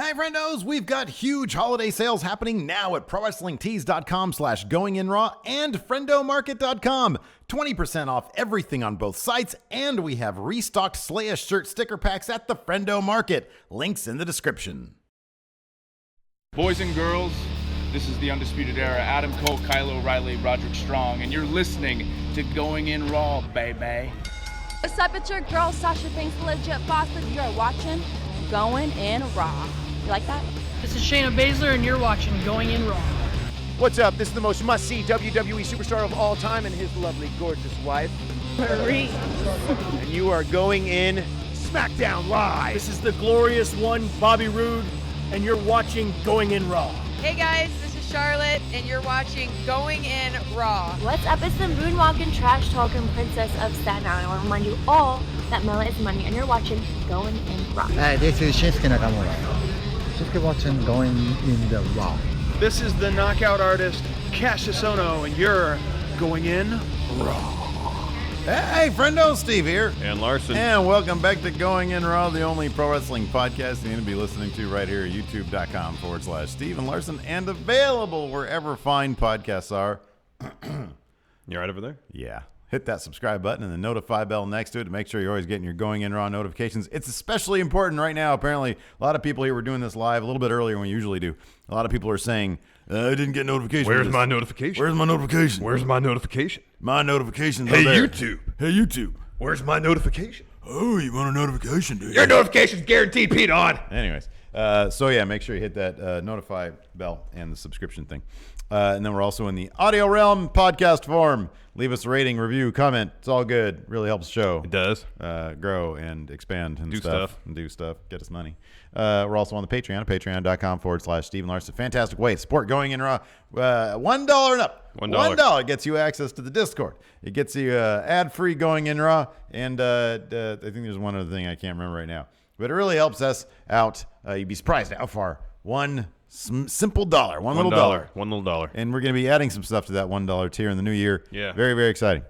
Hey, friendos, we've got huge holiday sales happening now at ProWrestlingTees.com/GoingInRaw and FriendoMarket.com. 20% off everything on both sites, and we have restocked Slaya shirt sticker packs at the Friendo Market. Links in the description. Boys and girls, this is the Undisputed Era. Adam Cole, Kyle O'Reilly, Roderick Strong, and you're listening to Going In Raw, baby. What's up, it's your girl, Sasha Banks, the legit boss, and you're watching Going In Raw. You like that? This is Shayna Baszler, and you're watching Going In Raw. What's up? This is the most must-see WWE superstar of all time and his lovely, gorgeous wife, Marie. and you are going in Smackdown Live. This is the glorious one, Bobby Roode, and you're watching Going In Raw. Hey guys, this is Charlotte, and you're watching Going In Raw. What's up? It's the moonwalking, trash-talking princess of Staten Island. I want to remind you all that Mela is money, and you're watching Going In Raw. Hi, this is Shinsuke Nakamura. Shinsuke watching Going In the Raw. This is the knockout artist, Cassius Ohno, and you're Going In Raw. Hey, friendo, Steve here. And Larson. And welcome back to Going In Raw, the only pro wrestling podcast you're going to be listening to right here at youtube.com/Steve and Larson, and available wherever fine podcasts are. You right over there? Yeah. Hit that subscribe button and the notify bell next to it to make sure you're always getting your Going In Raw notifications. It's especially important right now. Apparently, a lot of people here were doing this live a little bit earlier than we usually do. A lot of people are saying, I didn't get notification. Where's my notification? Where's my notification? Where's my notification? My notification's Hey, there. YouTube. Hey, YouTube. Where's my notification? Oh, you want a notification, dude? Your notification's guaranteed, Pete, on. Anyways, so yeah, make sure you hit that notify bell and the subscription thing. And then we're also in the audio realm podcast form. Leave us a rating, review, comment. It's all good. Really helps the show. It does. Grow and expand and Do stuff. And do stuff. Get us money. We're also on the Patreon, patreon.com/Steve and Larson. Fantastic way to support Going In Raw. $1 and up. $1 gets you access to the Discord. It gets you ad-free Going In Raw. And I think there's one other thing I can't remember right now. But it really helps us out. You'd be surprised how far. One simple dollar. One little dollar. One little dollar. And we're going to be adding some stuff to that $1 tier in the new year. Yeah. Very, very exciting.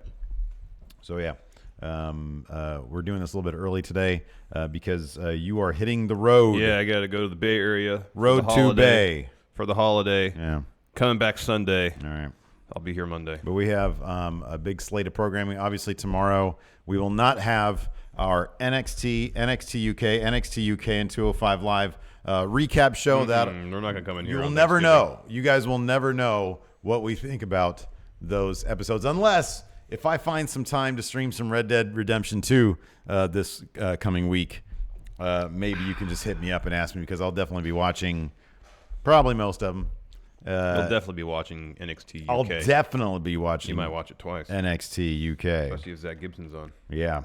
So, yeah. We're doing this a little bit early today because you are hitting the road. Yeah, I got to go to the Bay Area. Road to Bay. For the holiday. Yeah. Coming back Sunday. All right. I'll be here Monday. But we have a big slate of programming. Obviously, tomorrow we will not have our NXT, NXT UK, NXT UK, and 205 Live recap show. That we're not going to come in here. You will never know. You guys will never know what we think about those episodes unless if I find some time to stream some Red Dead Redemption 2 this coming week. Maybe you can just hit me up and ask me because I'll definitely be watching probably most of them. You'll definitely be watching NXT UK. I'll definitely be watching. You might watch it twice. NXT UK. Especially if Zach Gibson's on. Yeah.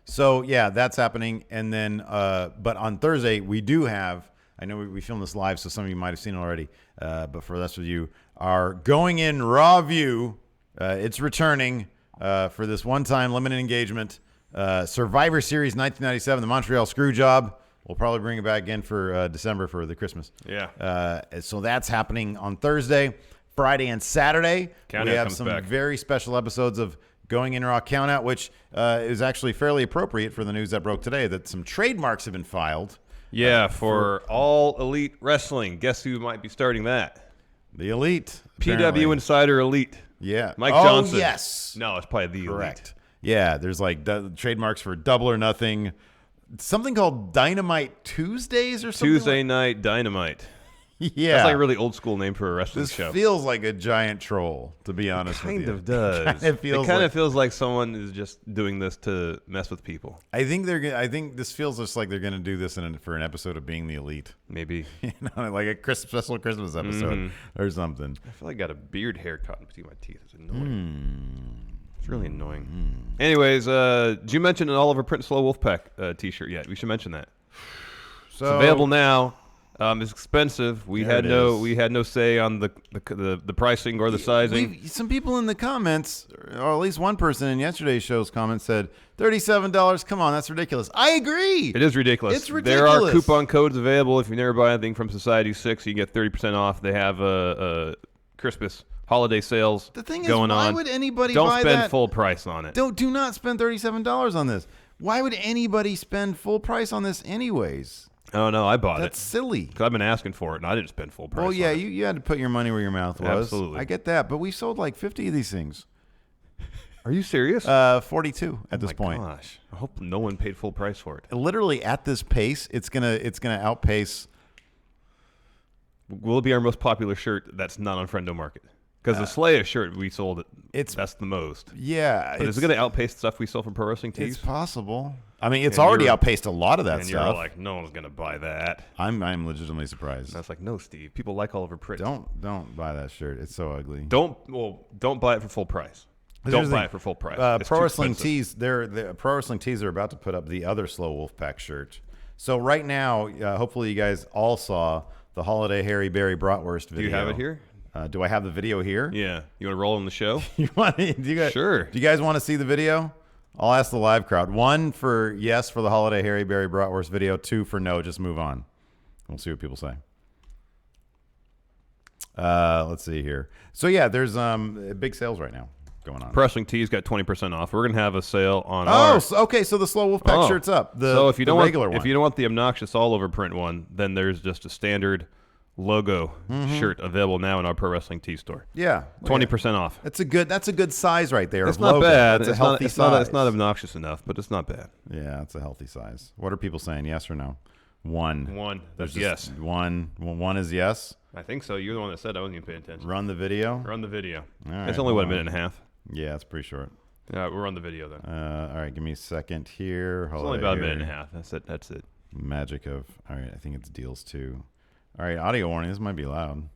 So yeah, that's happening. And then, but on Thursday we do have, I know we filmed this live, so some of you might've seen it already. But for the rest of you, our Going In Raw view, it's returning, for this one-time limited engagement, Survivor Series 1997, the Montreal Screwjob. We'll probably bring it back again for December for the Christmas. Yeah. So that's happening on Thursday, Friday, and Saturday. Countdown we have comes some back. very special episodes of Going In Raw Countout, which is actually fairly appropriate for the news that broke today that some trademarks have been filed. Yeah, for All Elite Wrestling. Guess who might be starting that? The Elite. Apparently. PW Insider Elite. Yeah. Mike Johnson. Yes. No, it's probably the Correct. Elite. Yeah, there's like trademarks for Double or Nothing. Something called Dynamite Tuesdays or something. Tuesday Night Dynamite. Yeah. That's like a really old school name for a wrestling This show. feels like a giant troll, to be honest with you. Kind of does. It kind of feels like someone is just doing this to mess with people. I think this feels just like they're going to do this for an episode of Being the Elite. Maybe. You know, like a special Christmas episode or something. I feel like I got a beard hair caught in between my teeth. It's annoying. It's really annoying. Anyways, did you mention an Oliver Prince Slow Wolfpack t-shirt yet? We should mention that. So, it's available now. It's expensive. We had no say on the pricing or the sizing. Some people in the comments, or at least one person in yesterday's show's comments said $37. Come on, that's ridiculous. I agree. It is ridiculous. It's ridiculous. There are coupon codes available. If you never buy anything from Society 6, you get 30% off. They have a Christmas holiday sales the thing going is, why on. would anybody Don't buy spend that? full price on it. Do not spend $37 on this. Why would anybody spend full price on this anyways? Oh no, I bought it. That's silly. Because I've been asking for it, and I didn't spend full price. Well, yeah, on it. you had to put your money where your mouth was. Absolutely. I get that, but we sold like 50 of these things. Are you serious? 42 at this point. Gosh, I hope no one paid full price for it. Literally at this pace, it's gonna outpace. Will it be our most popular shirt that's not on Friendo Market? Because the Slaya shirt we sold, that's the most. Yeah, but is it going to outpace the stuff we sell from Pro Wrestling Tees? It's possible. I mean, it's already outpaced a lot of that and stuff. You're like, no one's going to buy that. I'm legitimately surprised. And I was like, no, Steve. People like Oliver Prince. Don't buy that shirt. It's so ugly. Don't buy it for full price. Don't buy it for full price. Pro Wrestling Tees. The Pro Wrestling Tees are about to put up the other Slow Wolfpack shirt. So right now, hopefully you guys all saw the Holiday Harry Berry Bratwurst video. Do you have it here? Do I have the video here? Yeah. You want to roll in the show? Sure. Do you guys want to see the video? I'll ask the live crowd. 1 for yes for the Holiday Harry Berry Bratwurst video. 2 for no. Just move on. We'll see what people say. Let's see here. So yeah, there's big sales right now going on. Pro Wrestling Tees got 20% off. We're gonna have a sale on. Okay. So the Slow Wolfpack shirt's up. So if you don't regular if you don't want the obnoxious all over print one, then there's just a standard logo shirt available now in our Pro Wrestling Tee store. Yeah, 20% off. That's a good size right there. It's not bad. It's a healthy size. It's not obnoxious enough, but it's not bad. Yeah, it's a healthy size. What are people saying? Yes or no? One. There's yes. One is yes. I think so. You're the one that said I wasn't even paying attention. Run the video. Run the video. All right, it's only a minute and a half. Yeah, it's pretty short. Yeah, we're on the video then. All right, give me a second here. It's only about a minute and a half. That's it. Magic of. All right, I think it's deals too. All right, audio warning. This might be loud.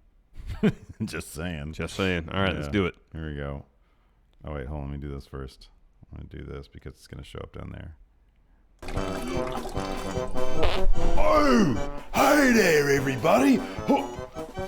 Just saying. All right, let's do it. Here we go. Oh, wait, hold on. Let me do this first. I'm going to do this because it's going to show up down there. Oh, hey there, everybody.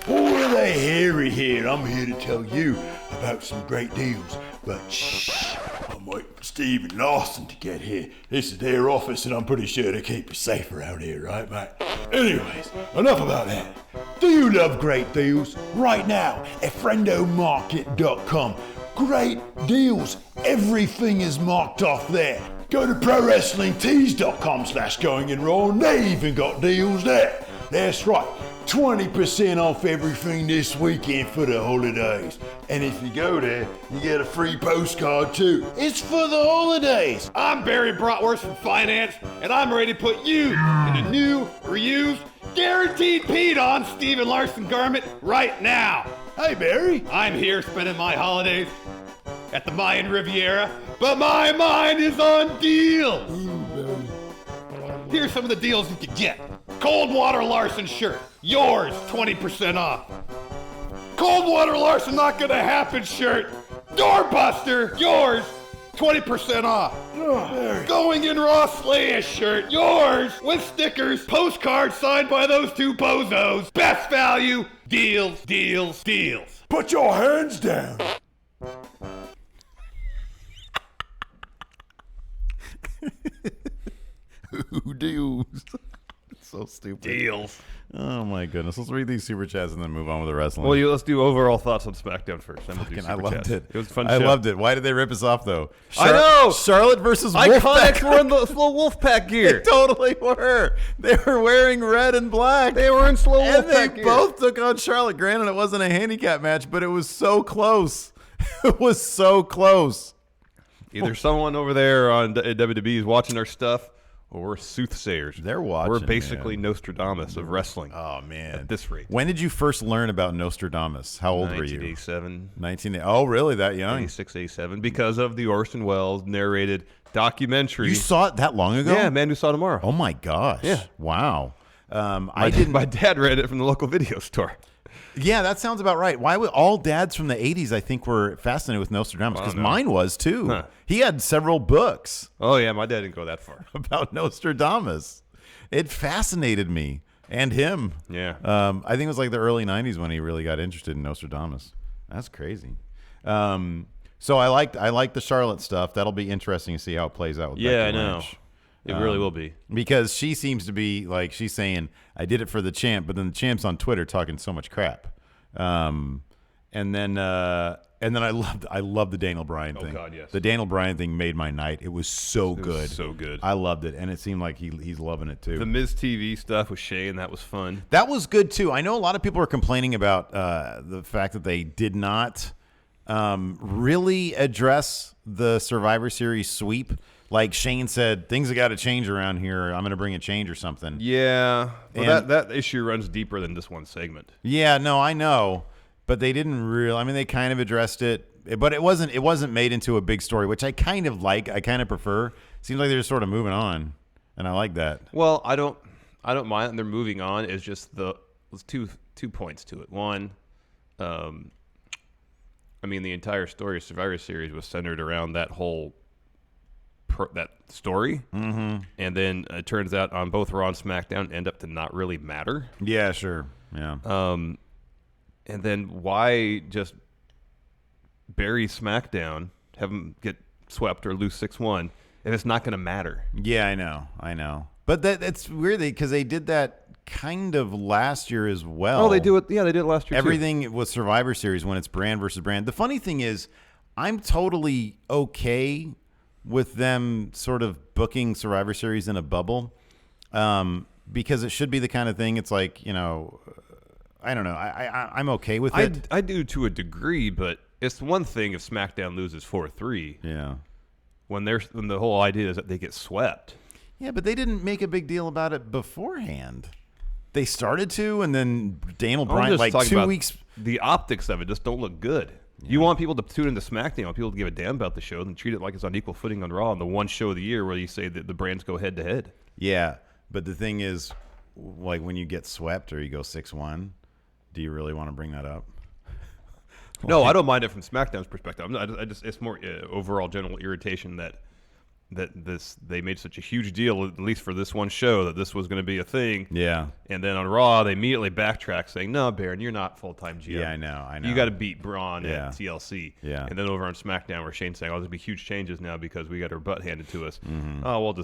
Holiday Harry here. I'm here to tell you about some great deals. But shh, I'm waiting for Steve and Larson to get here. This is their office, and I'm pretty sure they keep you safe around here, right, mate? Anyways, enough about that. Do you love great deals? Right now at friendomarket.com. Great deals. Everything is marked off there. Go to prowrestlingtees.com/goinginraw, and they even got deals there. That's right. 20% off everything this weekend for the holidays. And if you go there, you get a free postcard too. It's for the holidays. I'm Barry Bratwurst from Finance, and I'm ready to put you in a new, reused, guaranteed paid-on Steve and Larson garment right now. Hey, Barry. I'm here spending my holidays at the Mayan Riviera, but my mind is on deals. Here's some of the deals you can get. Cold Water Larson shirt, yours 20% off. Cold Water Larson Not Gonna Happen shirt, doorbuster, yours 20% off. Going in Raw Slaya shirt, yours with stickers, postcards signed by those two bozos. Best value, deals, deals, deals. Put your hands down. Deals. So stupid. Deals. Oh my goodness. Let's read these super chats and then move on with the wrestling. Well, let's do overall thoughts on SmackDown first. Then we'll do I loved chats. it. It was a fun. I show. loved it. Why did they rip us off though? I know. Charlotte versus Iconics Wolfpack. were in the slow Wolfpack gear. They totally were. They were wearing red and black. They were in slow and Wolfpack they gear. both took on Charlotte. Granted, it wasn't a handicap match, but it was so close. It was so close. Either someone over there on WWE is watching our stuff, or we're soothsayers. They're watching. We're basically Nostradamus of wrestling. Oh man! At this rate. When did you first learn about Nostradamus? How old were you? 1987. Oh, really? That young? 86, 87. Because of the Orson Welles narrated documentary. You saw it that long ago? Yeah, Man Who Saw Tomorrow. Oh my gosh! Yeah. Wow. My dad read it from the local video store. Yeah, that sounds about right. Why would all dads from the 80s, I think, were fascinated with Nostradamus? Because mine was, too. Huh. He had several books. Oh, yeah, my dad didn't go that far. About Nostradamus. It fascinated me and him. Yeah. I think it was like the early 90s when he really got interested in Nostradamus. That's crazy. So I liked the Charlotte stuff. That'll be interesting to see how it plays out with Becky I know. Lynch. It really will be. Because she seems to be like, she's saying, I did it for the champ, but then the champ's on Twitter talking so much crap. And And then I loved the Daniel Bryan thing. Oh God, yes. The Daniel Bryan thing made my night. It was so good. So good. I loved it, and it seemed like he's loving it too. The Miz TV stuff with Shane, that was fun. That was good too. I know a lot of people are complaining about the fact that they did not really address the Survivor Series sweep. Like Shane said, things have got to change around here. I'm going to bring a change or something. Yeah, well, that issue runs deeper than this one segment. Yeah, no, I know, but they didn't really. I mean, they kind of addressed it, but it wasn't made into a big story, which I kind of like. I kind of prefer. Seems like they're just sort of moving on, and I like that. Well, I don't mind that they're moving on. It's just there's two points to it. One, I mean, the entire story of Survivor Series was centered around that whole. That story, and then it turns out on both Raw and SmackDown end up to not really matter. Yeah, sure, yeah. And then why just bury SmackDown, have them get swept or lose 6-1 if it's not going to matter? Yeah, I know. But that's weird because they did that kind of last year as well. Oh, they do it. Yeah, they did it last year. Everything with Survivor Series when it's brand versus brand. The funny thing is, I'm totally okay with them sort of booking Survivor Series in a bubble, because it should be the kind of thing. It's like, I don't know. I'm okay with it. I do to a degree, but it's one thing if SmackDown loses 4-3. Yeah. When the whole idea is that they get swept. Yeah, but they didn't make a big deal about it beforehand. They started to, and then Daniel Bryan, like 2 weeks. The optics of it just don't look good. You want people to tune into SmackDown, you want people to give a damn about the show and treat it like it's on equal footing on Raw, and the one show of the year where you say that the brands go head to head. Yeah, but the thing is, like when you get swept or you go 6-1, do you really want to bring that up? No, I don't mind it from SmackDown's perspective. It's more overall general irritation that they made such a huge deal, at least for this one show, that this was going to be a thing. Yeah. And then on Raw, they immediately backtrack saying, no, Baron, you're not full-time GM. Yeah, I know. You got to beat Braun at TLC. Yeah. And then over on SmackDown, where Shane's saying, there's going to be huge changes now because we got our butt handed to us. Mm-hmm. Oh, well,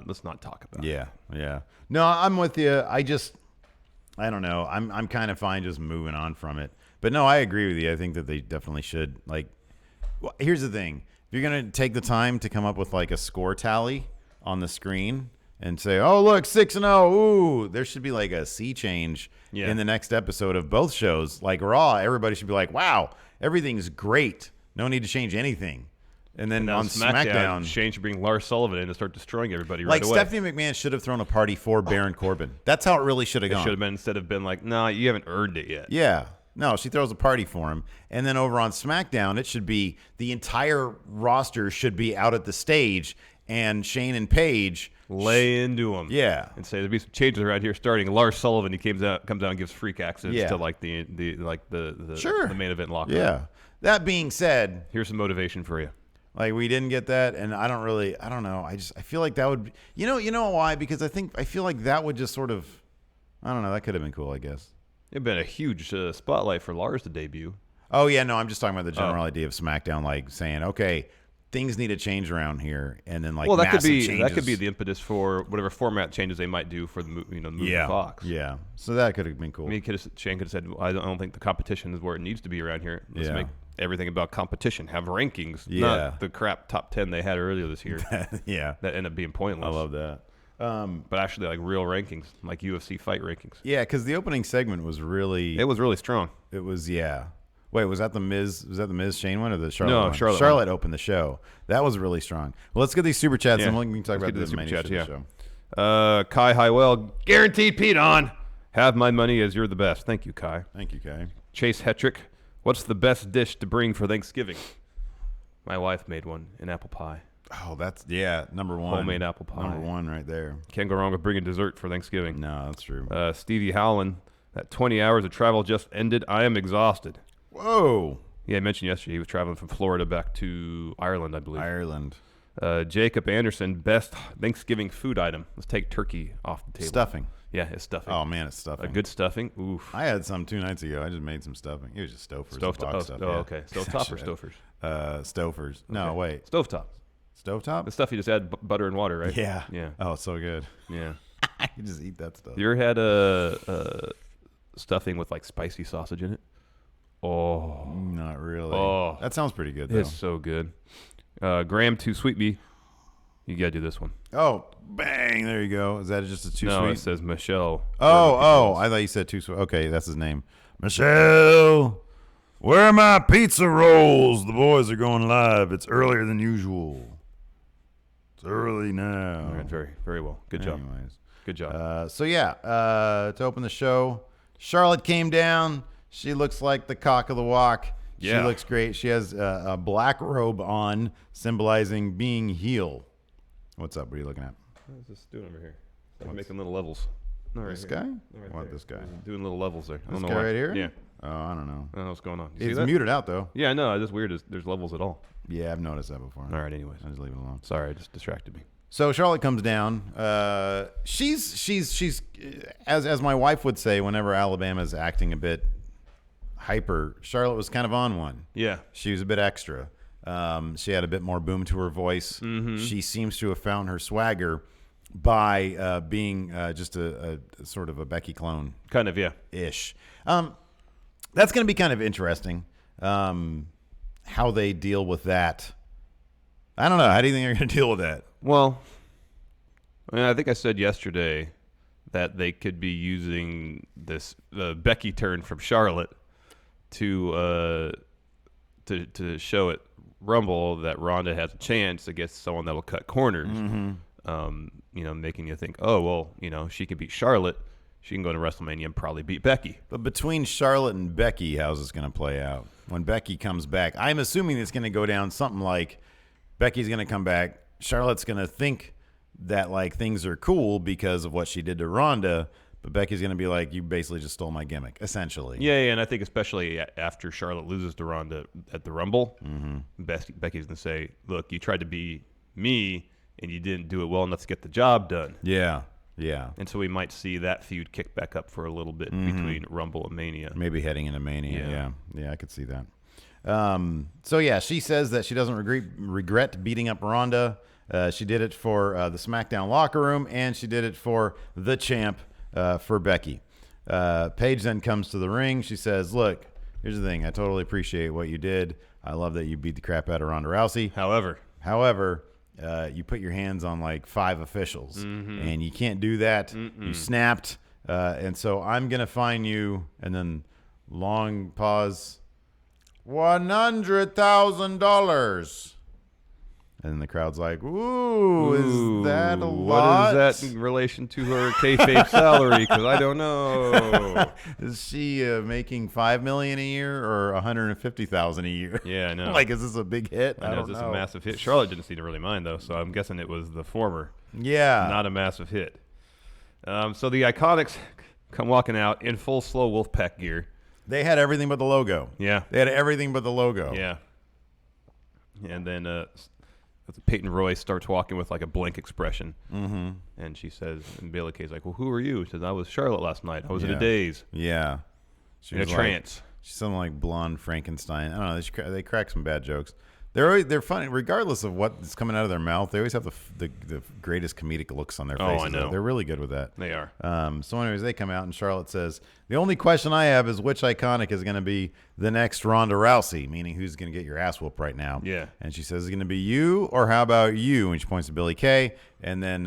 let's not talk about it. Yeah. No, I'm with you. I don't know. I'm kind of fine just moving on from it. But no, I agree with you. I think that they definitely should. Like, well, here's the thing. If you're going to take the time to come up with like a score tally on the screen and say, oh, look, 6-0. Ooh, there should be like a sea change in the next episode of both shows. Like Raw, everybody should be like, wow, everything's great. No need to change anything. And then on SmackDown, Shane should bring Lars Sullivan in to start destroying everybody right away. Like Stephanie McMahon should have thrown a party for Baron Corbin. That's how it really should have gone. It should have been instead of been like, no, you haven't earned it yet. Yeah. No, she throws a party for him. And then over on SmackDown, it should be the entire roster should be out at the stage, and Shane and Paige lay into him. Yeah. And say there'll be some changes around here starting. Lars Sullivan, he comes out and gives freak access to like the main event locker room. Yeah. That being said, here's some motivation for you. Like we didn't get that, and I don't know. I feel like that would you know why? Because I feel like that would just sort of I don't know, that could have been cool, I guess. It'd been a huge spotlight for Lars to debut. Oh, yeah, no, I'm just talking about the general idea of SmackDown, like saying, okay, things need to change around here, and then like that massive could changes. be the impetus for whatever format changes they might do for the move to Fox. Yeah, so that could have been cool. I mean, Shane could have said, I don't think the competition is where it needs to be around here. Let's make everything about competition, have rankings, not the crap top 10 they had earlier this year. Yeah, that ended up being pointless. I love that. But actually, like real rankings, like UFC fight rankings. Yeah, because the opening segment was really strong. It was Wait, was that the Miz? Was that the Miz Shane one or the Charlotte one? Charlotte opened the show. That was really strong. Well, let's get these super chats and we can talk about this super chats. The show. Kai Highwell, guaranteed Pete on. Have my money as you're the best. Thank you, Kai. Thank you, Kai. Chase Hetrick, what's the best dish to bring for Thanksgiving? My wife made one, an apple pie. Oh, that's number one. Homemade apple pie. Number one right there. Can't go wrong with bringing dessert for Thanksgiving. No, that's true. Stevie Howland, that 20 hours of travel just ended. I am exhausted. Whoa. Yeah, I mentioned yesterday he was traveling from Florida back to Ireland, I believe. Ireland. Jacob Anderson, best Thanksgiving food item. Let's take turkey off the table. Stuffing. Yeah, it's stuffing. Oh, man, it's stuffing. A good stuffing. Oof. I had some 2 nights ago. I just made some stuffing. It was just Stofers. Okay. Stovetop or Stofers? Stofers. No, okay. Wait. Stovetop. Stovetop? The stuff you just add butter and water, right? Yeah. Yeah. Oh, it's so good. Yeah. I can just eat that stuff. You ever had a stuffing with like spicy sausage in it? Oh. Not really. Oh. That sounds pretty good, though. It's so good. Graham Too Sweet Me. You got to do this one. Oh, bang. There you go. Is that just a Too Sweet? No, it says Michelle. Oh. I thought you said Too Sweet. Okay, that's his name. Michelle, where are my pizza rolls? The boys are going live. It's earlier than usual. It's early now. All right, very, very well. Good job. Anyways. Good job. To open the show, Charlotte came down. She looks like the cock of the walk. Yeah. She looks great. She has a black robe on, symbolizing being heel. What's up? What are you looking at? What is this doing over here? It's like making little levels. No, This guy? What, this guy? Doing little levels there. I This don't know guy why. right here? Yeah. Oh, I don't know. I don't know what's going on. You see He's that? muted out, though. Yeah, I know. It's just weird. There's levels at all. Yeah, I've noticed that before. All right, anyways. I just leave it alone. Sorry, it just distracted me. So Charlotte comes down. She's as my wife would say whenever Alabama's acting a bit hyper, Charlotte was kind of on one. Yeah. She was a bit extra. She had a bit more boom to her voice. Mm-hmm. She seems to have found her swagger by being just a sort of a Becky clone. Kind of, yeah. Ish. That's going to be kind of interesting, how they deal with that. I don't know. How do you think they're going to deal with that? Well, I think I said yesterday that they could be using this Becky turn from Charlotte to show at Rumble that Ronda has a chance against someone that will cut corners. Mm-hmm. Making you think, oh, well, she can beat Charlotte. She can go to WrestleMania and probably beat Becky. But between Charlotte and Becky, how's this going to play out? When Becky comes back, I'm assuming it's going to go down something like Becky's going to come back. Charlotte's going to think that, like, things are cool because of what she did to Ronda, but Becky's going to be like, you basically just stole my gimmick, essentially. Yeah, and I think especially after Charlotte loses to Ronda at the Rumble, Becky's going to say, look, you tried to be me, and you didn't do it well enough to get the job done. Yeah. And so we might see that feud kick back up for a little bit between Rumble and Mania. Maybe heading into Mania, yeah. I could see that. She says that she doesn't regret beating up Ronda. She did it for the SmackDown locker room, and she did it for the champ, for Becky. Paige then comes to the ring. She says, look, here's the thing. I totally appreciate what you did. I love that you beat the crap out of Ronda Rousey. However, you put your hands on like 5 officials, and you can't do that. You snapped, and so I'm going to fine you, and then long pause, $100,000. And then the crowd's like, ooh, is that a lot? What is that in relation to her kayfabe salary? Because I don't know. Is she making $5 million a year or $150,000 a year? Yeah, I know. Like, is this a big hit? I know. Is this a massive hit? Charlotte didn't seem to really mind, though, so I'm guessing it was the former. Yeah. Not a massive hit. So the Iconics come walking out in full slow Wolfpack gear. They had everything but the logo. Yeah. They had everything but the logo. Yeah. And then Peyton Royce starts walking with like a blank expression. And she says, and Bayley Kay's like, well, who are you? She says, I was Charlotte last night. I was in a daze. Yeah. She in a was trance. She's something like blonde Frankenstein. I don't know. They crack some bad jokes. They're funny, regardless of what's coming out of their mouth. They always have the greatest comedic looks on their faces. Oh, I know. They're really good with that. They are. So anyways, they come out and Charlotte says, the only question I have is which Iconic is going to be the next Ronda Rousey, meaning who's going to get your ass whooped right now. Yeah. And she says, is it going to be you or how about you? And she points to Billie Kay. And then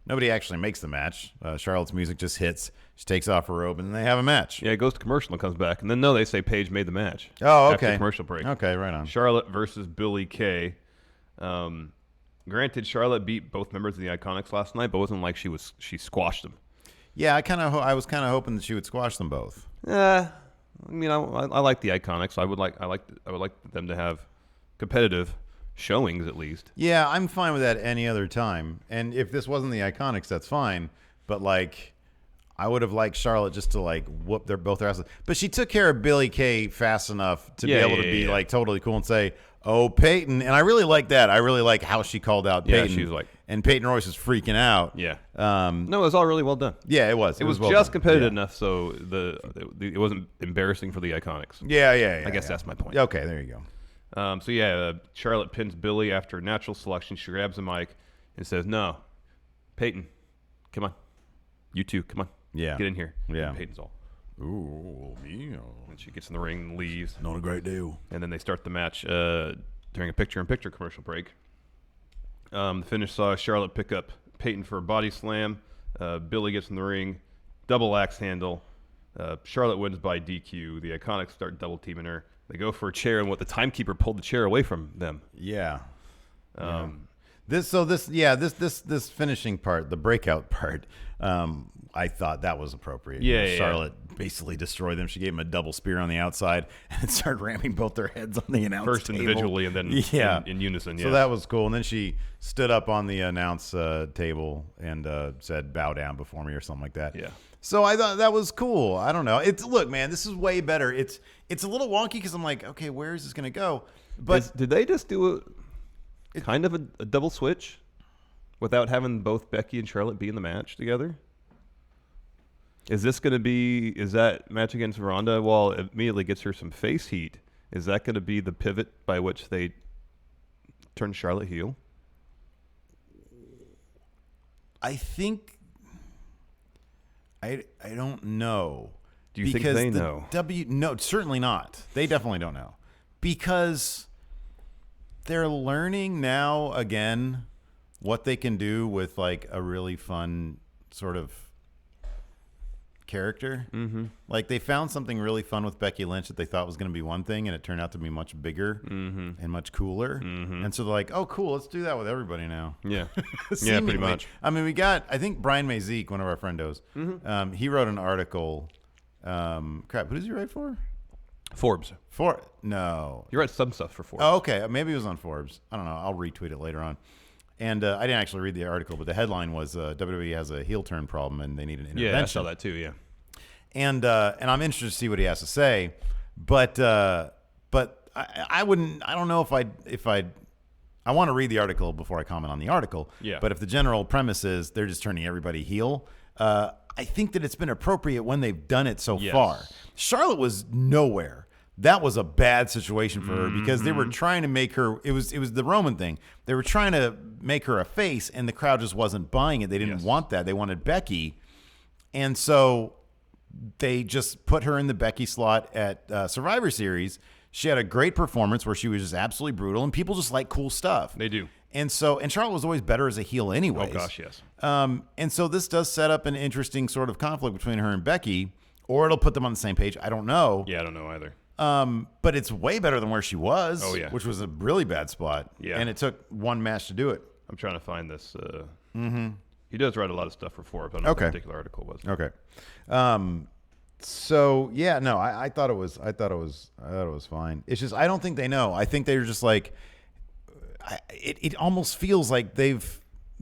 nobody actually makes the match. Charlotte's music just hits. She takes off her robe, and then they have a match. Yeah, it goes to commercial and comes back. And then, no, they say Paige made the match. Oh, okay. After the commercial break. Okay, right on. Charlotte versus Billie Kay. Granted, Charlotte beat both members of the Iconics last night, but it wasn't like she squashed them. Yeah, I was kind of hoping that she would squash them both. I mean, I like the Iconics. I would like them to have competitive showings at least. Yeah, I'm fine with that any other time. And if this wasn't the Iconics, that's fine. But like, I would have liked Charlotte just to like whoop both their asses. But she took care of Billie Kay fast enough to be able to be like totally cool and say, "Oh, Peyton," and I really like that. I really like how she called out Peyton. Yeah, she was like, and Peyton Royce was freaking out. Yeah. No, it was all really well done. Yeah, it was. It was well just done. competitive enough, so it wasn't embarrassing for the Iconics. Yeah. I guess that's my point. Okay, there you go. Charlotte pins Billie after natural selection. She grabs the mic and says, "No, Peyton, come on, you two, come on, Yeah. get in here." Yeah. And Peyton's all, Ooh, yeah. And she gets in the ring and leaves. Not a great deal. And then they start the match during a picture-in-picture commercial break. The finish saw Charlotte pick up Peyton for a body slam. Billy gets in the ring, double axe handle. Charlotte wins by DQ. The Iconics start double teaming her. They go for a chair, and the timekeeper pulled the chair away from them. Yeah. This finishing part, the breakout part, I thought that was appropriate. Yeah, Charlotte basically destroyed them. She gave them a double spear on the outside and started ramming both their heads on the announce First table. individually and then in unison. So that was cool. And then she stood up on the announce table and said, "Bow down before me," or something like that. Yeah. So I thought that was cool. I don't know. Look, man, this is way better. It's a little wonky because I'm like, okay, where is this going to go? But did they just do kind of a double switch without having both Becky and Charlotte be in the match together? Is that match against Ronda, while it immediately gets her some face heat, is that going to be the pivot by which they turn Charlotte heel? I think I don't know. Do you think they know? No, certainly not. They definitely don't know. Because they're learning now again what they can do with like a really fun sort of character. Mm-hmm. Like they found something really fun with Becky Lynch that they thought was going to be one thing, and it turned out to be much bigger and much cooler. Mm-hmm. And so they're like, "Oh, cool, let's do that with everybody now." Yeah, yeah, pretty much. I mean, I think Brian Mazik, one of our friendos, he wrote an article. Crap, who does he write for? Forbes. No. You write some stuff for Forbes. Oh, okay. Maybe it was on Forbes. I don't know. I'll retweet it later on. And I didn't actually read the article, but the headline was WWE has a heel turn problem and they need an intervention. Yeah, I saw that too. Yeah. And I'm interested to see what he has to say, but I wouldn't. I don't know if I want to read the article before I comment on the article. Yeah. But if the general premise is they're just turning everybody heel, I think that it's been appropriate when they've done it so far. Charlotte was nowhere. That was a bad situation for her because they were trying to make her. It was the Roman thing. They were trying to make her a face, and the crowd just wasn't buying it. They didn't want that. They wanted Becky, and so they just put her in the Becky slot at Survivor Series. She had a great performance where she was just absolutely brutal, and people just like cool stuff. They do. And Charlotte was always better as a heel anyways. Oh, gosh, yes. And so this does set up an interesting sort of conflict between her and Becky, or it'll put them on the same page. I don't know. Yeah, I don't know either. But it's way better than where she was. Oh, yeah. Which was a really bad spot. Yeah. And it took one match to do it. I'm trying to find this. He does write a lot of stuff for Forbes. I don't know what the particular article was. Okay. So yeah, no, I thought it was fine. It's just I don't think they know. I think they're just like it almost feels like the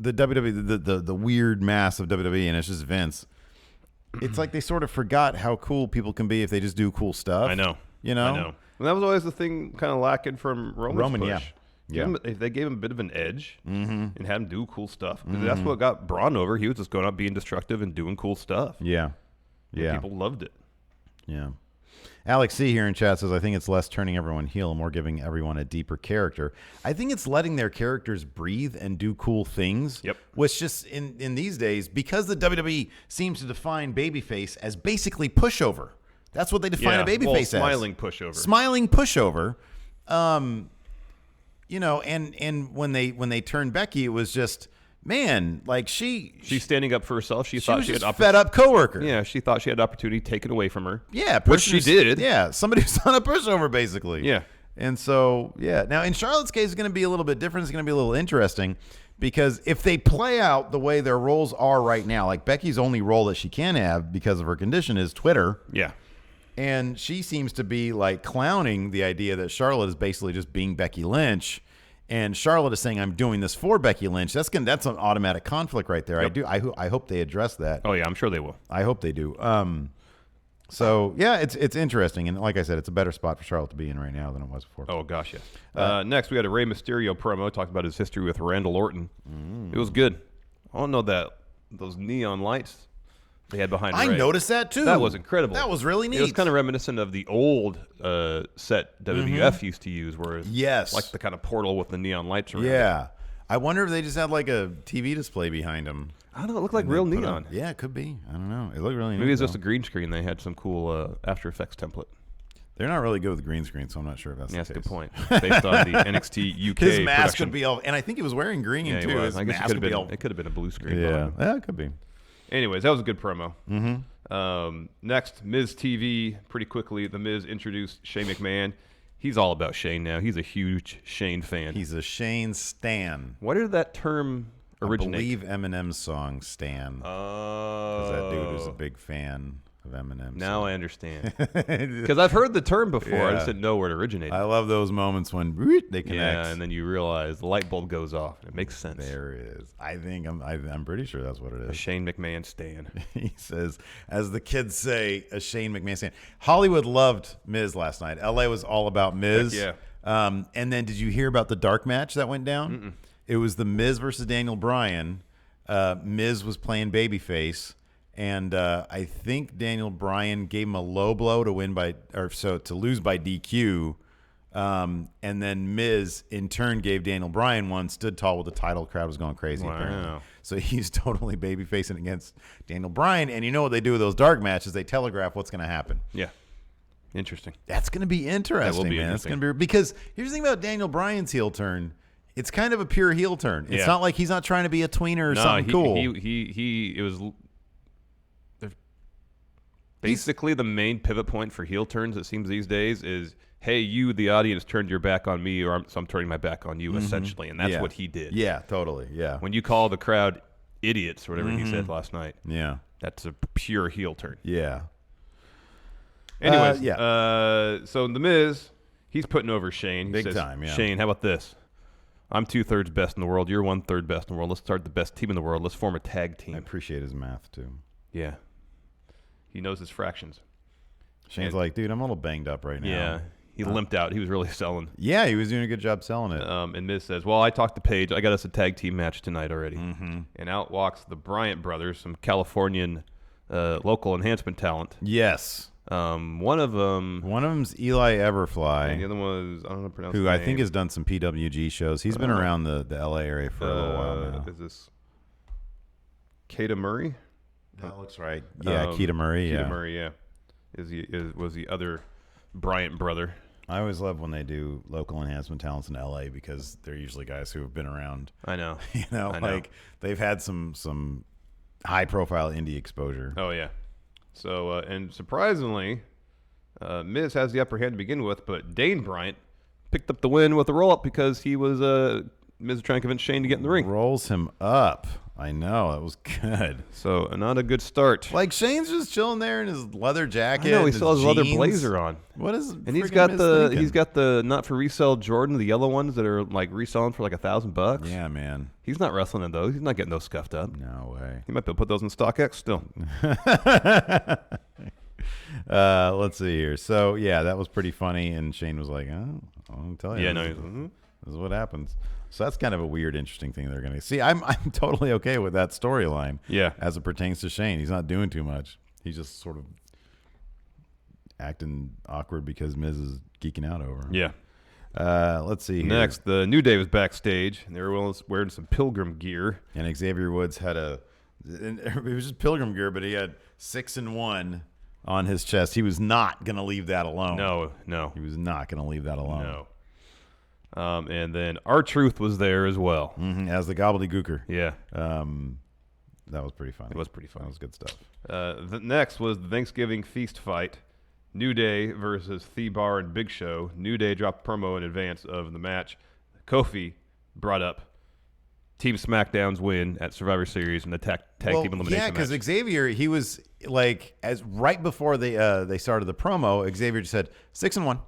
WWE the weird mass of WWE, and it's just Vince. It's like they sort of forgot how cool people can be if they just do cool stuff. I know. You know? I know. And that was always the thing kind of lacking from Roman, push. Yeah. If they gave him a bit of an edge and had him do cool stuff. Because that's what got Braun over. He was just going out being destructive and doing cool stuff. Yeah. And Yeah. people loved it. Yeah. Alex C. here in chat says, I think it's less turning everyone heel and more giving everyone a deeper character. I think it's letting their characters breathe and do cool things. Yep. Which just in these days, because the WWE seems to define babyface as basically pushover. That's what they define a babyface as. Smiling pushover. Smiling pushover. You know, and when they turned Becky, it was just, man, like she's standing up for herself. She thought was she just had fed up coworker. Yeah, she thought she had opportunity taken away from her. Yeah, which she did. Yeah, somebody who's on a pushover, basically. Yeah. And so, yeah. Now, in Charlotte's case, it's going to be a little bit different. It's going to be a little interesting because if they play out the way their roles are right now, like Becky's only role that she can have because of her condition is Twitter. Yeah. And she seems to be like clowning the idea that Charlotte is basically just being Becky Lynch. And Charlotte is saying, I'm doing this for Becky Lynch. That's an automatic conflict right there. Yep. I hope they address that. Oh, yeah, I'm sure they will. I hope they do. So, yeah, it's interesting. And like I said, it's a better spot for Charlotte to be in right now than it was before. Oh, gosh, yes. Next, we had a Rey Mysterio promo. Talked about his history with Randall Orton. It was good. I don't know those neon lights they had behind Rey. I noticed that, too. That was incredible. That was really neat. It was kind of reminiscent of the old set WWF used to use, where it's like the kind of portal with the neon lights around it. Yeah. I wonder if they just had like a TV display behind them. I don't know. It looked like real neon. Yeah, it could be. I don't know. It looked really neat. Maybe it's just a green screen. They had some cool After Effects template. They're not really good with green screen, so I'm not sure if that's the case. That's a good point. Based on the NXT UK His mask production. could be all, and I think he was wearing green too. His I guess mask it could have been a blue screen. Yeah, it could be. Anyways, that was a good promo. Mm-hmm. Next, Miz TV. Pretty quickly, the Miz introduced Shane McMahon. He's all about Shane now. He's a huge Shane fan. He's a Shane stan. Where did that term originate? I believe Eminem's song "Stan." Because that dude was a big fan of Eminem. Now I understand. Because I've heard the term before. Yeah. I just didn't know where it originated. I love those moments when they connect. Yeah, and then you realize the light bulb goes off. And it makes sense. There it is. I'm pretty sure that's what it is. A Shane McMahon stan. He says, as the kids say, a Shane McMahon stan. Hollywood loved Miz last night. LA was all about Miz. Heck yeah. And then did you hear about the dark match that went down? Mm-mm. It was the Miz versus Daniel Bryan. Miz was playing babyface. And I think Daniel Bryan gave him a low blow to lose by DQ. And then Miz in turn gave Daniel Bryan one, stood tall with the title. Crowd was going crazy. Wow. Apparently. So he's totally babyfacing against Daniel Bryan. And you know what they do with those dark matches? They telegraph what's going to happen. Yeah. Interesting. That's going to be interesting, That will be man. interesting. It's going to be, because here's the thing about Daniel Bryan's heel turn. It's kind of a pure heel turn. It's not like he's not trying to be a tweener or something cool. It was basically the main pivot point for heel turns, it seems these days, is, hey, you, the audience, turned your back on me, or I'm turning my back on you, essentially. And that's what he did. Yeah, totally. Yeah. When you call the crowd idiots, or whatever he said last night. Yeah. That's a pure heel turn. Yeah. Anyways, so The Miz, he's putting over Shane. He Big says, time, yeah. Shane, how about this? I'm 2/3 best in the world. You're 1/3 best in the world. Let's start the best team in the world. Let's form a tag team. I appreciate his math, too. Yeah. He knows his fractions. Shane's like, dude, I'm a little banged up right now. Yeah. He limped out. He was really selling. Yeah, he was doing a good job selling it. And Miz says, well, I talked to Paige. I got us a tag team match tonight already. Mm-hmm. And out walks the Bryant brothers, some Californian local enhancement talent. Yes. One of them's Eli Everfly. And the other one was, I don't know pronounce who his I name. think has done some PWG shows. He's been around the LA area for a little while now. Is this Keita Murray? That looks right. Yeah, Keita Murray. Keita Murray, yeah. Was the other Bryant brother. I always love when they do local enhancement talents in LA because they're usually guys who have been around. I know. Like they've had some high profile indie exposure. Oh yeah. So and surprisingly, Miz has the upper hand to begin with, but Dane Bryant picked up the win with a roll up because he was Miz trying to convince Shane to get in the ring. Rolls him up. I know, that was good. So not a good start. Like Shane's just chilling there in his leather jacket. I know, he and still has his leather jeans. blazer on. What is? And he's got the not for resale Jordan, the yellow ones that are like reselling for like $1,000. Yeah, man. He's not wrestling in those. He's not getting those scuffed up. No way. He might be able to put those in StockX still. Let's see here. So yeah, that was pretty funny. And Shane was like, "Oh, I'll tell you. Yeah, this is what happens." So that's kind of a weird, interesting thing they're going to see. I'm totally okay with that storyline. Yeah, as it pertains to Shane, he's not doing too much. He's just sort of acting awkward because Miz is geeking out over him. Yeah. Let's see. Next, the New Day was backstage, and they were wearing some Pilgrim gear. And Xavier Woods had it was just Pilgrim gear, but he had 6 and 1 on his chest. He was not going to leave that alone. No. He was not going to leave that alone. No. And then R-Truth was there as well. Mm-hmm, as the gobbledygooker. Yeah. That was pretty funny. It was pretty funny. That was good stuff. The next was the Thanksgiving feast fight. New Day versus Thebar and Big Show. New Day dropped promo in advance of the match. Kofi brought up Team SmackDown's win at Survivor Series and the tag team elimination match. Yeah, because Xavier, he was like, as right before they started the promo, Xavier just said 6 and 1.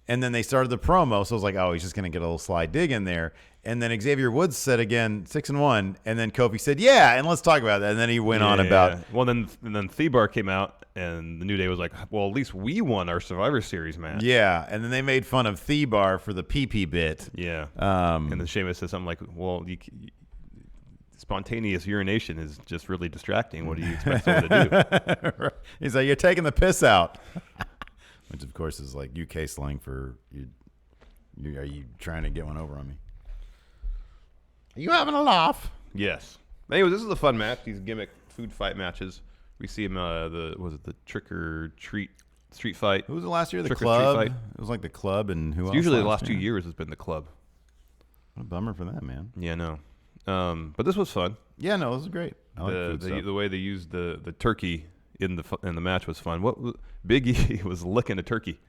And then they started the promo, so I was like, oh, he's just going to get a little slide dig in there. And then Xavier Woods said again 6 and 1, and then Kofi said, yeah, and let's talk about that. And then he went on about. Well, then Thebar came out, and the New Day was like, well, at least we won our Survivor Series match. Yeah, and then they made fun of Thebar for the pee-pee bit. Yeah. And then Sheamus said something like, well, spontaneous urination is just really distracting. What do you expect someone to do? He's like, you're taking the piss out. Which, of course, is like UK slang for are you trying to get one over on me? Are you having a laugh? Yes. Anyways, this is a fun match. These gimmick food fight matches. We see him. The trick or treat street fight? Who was the last year? The Trick or Club. Treat fight? It was like the Club and who else? Usually the last 2 years has been the Club. What a bummer for that, man. Yeah, no. But this was fun. Yeah, no, this was great. I like food stuff. The way they used the turkey in the match was fun. Big E was licking a turkey.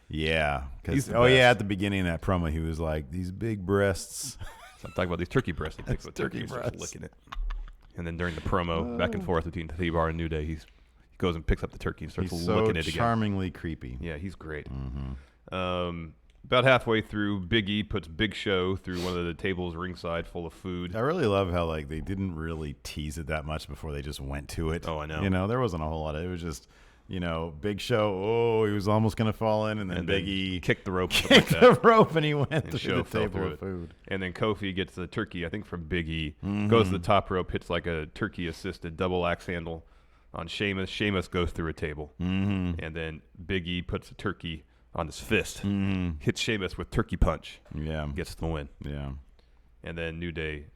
Yeah. At the beginning of that promo, he was like, these big breasts. So I'm talking about these turkey breasts. He takes a turkey and starts licking it. And then during the promo, back and forth between T-Bar and New Day, he goes and picks up the turkey and starts licking it again. He's charmingly creepy. Yeah, he's great. About halfway through, Big E puts Big Show through one of the tables ringside full of food. I really love how they didn't really tease it that much before they just went to it. Oh, I know. There wasn't a whole lot of it. Was just, Big Show, he was almost going to fall in, and then Big E kicked the rope. Kicked the rope, and he went through the fell table of food. And then Kofi gets the turkey, I think from Big E, goes to the top rope, hits like a turkey-assisted double axe handle on Sheamus. Sheamus goes through a table. And then Big E puts the turkey on his fist, hits Sheamus with turkey punch. Yeah. Gets the win. Yeah. And then New Day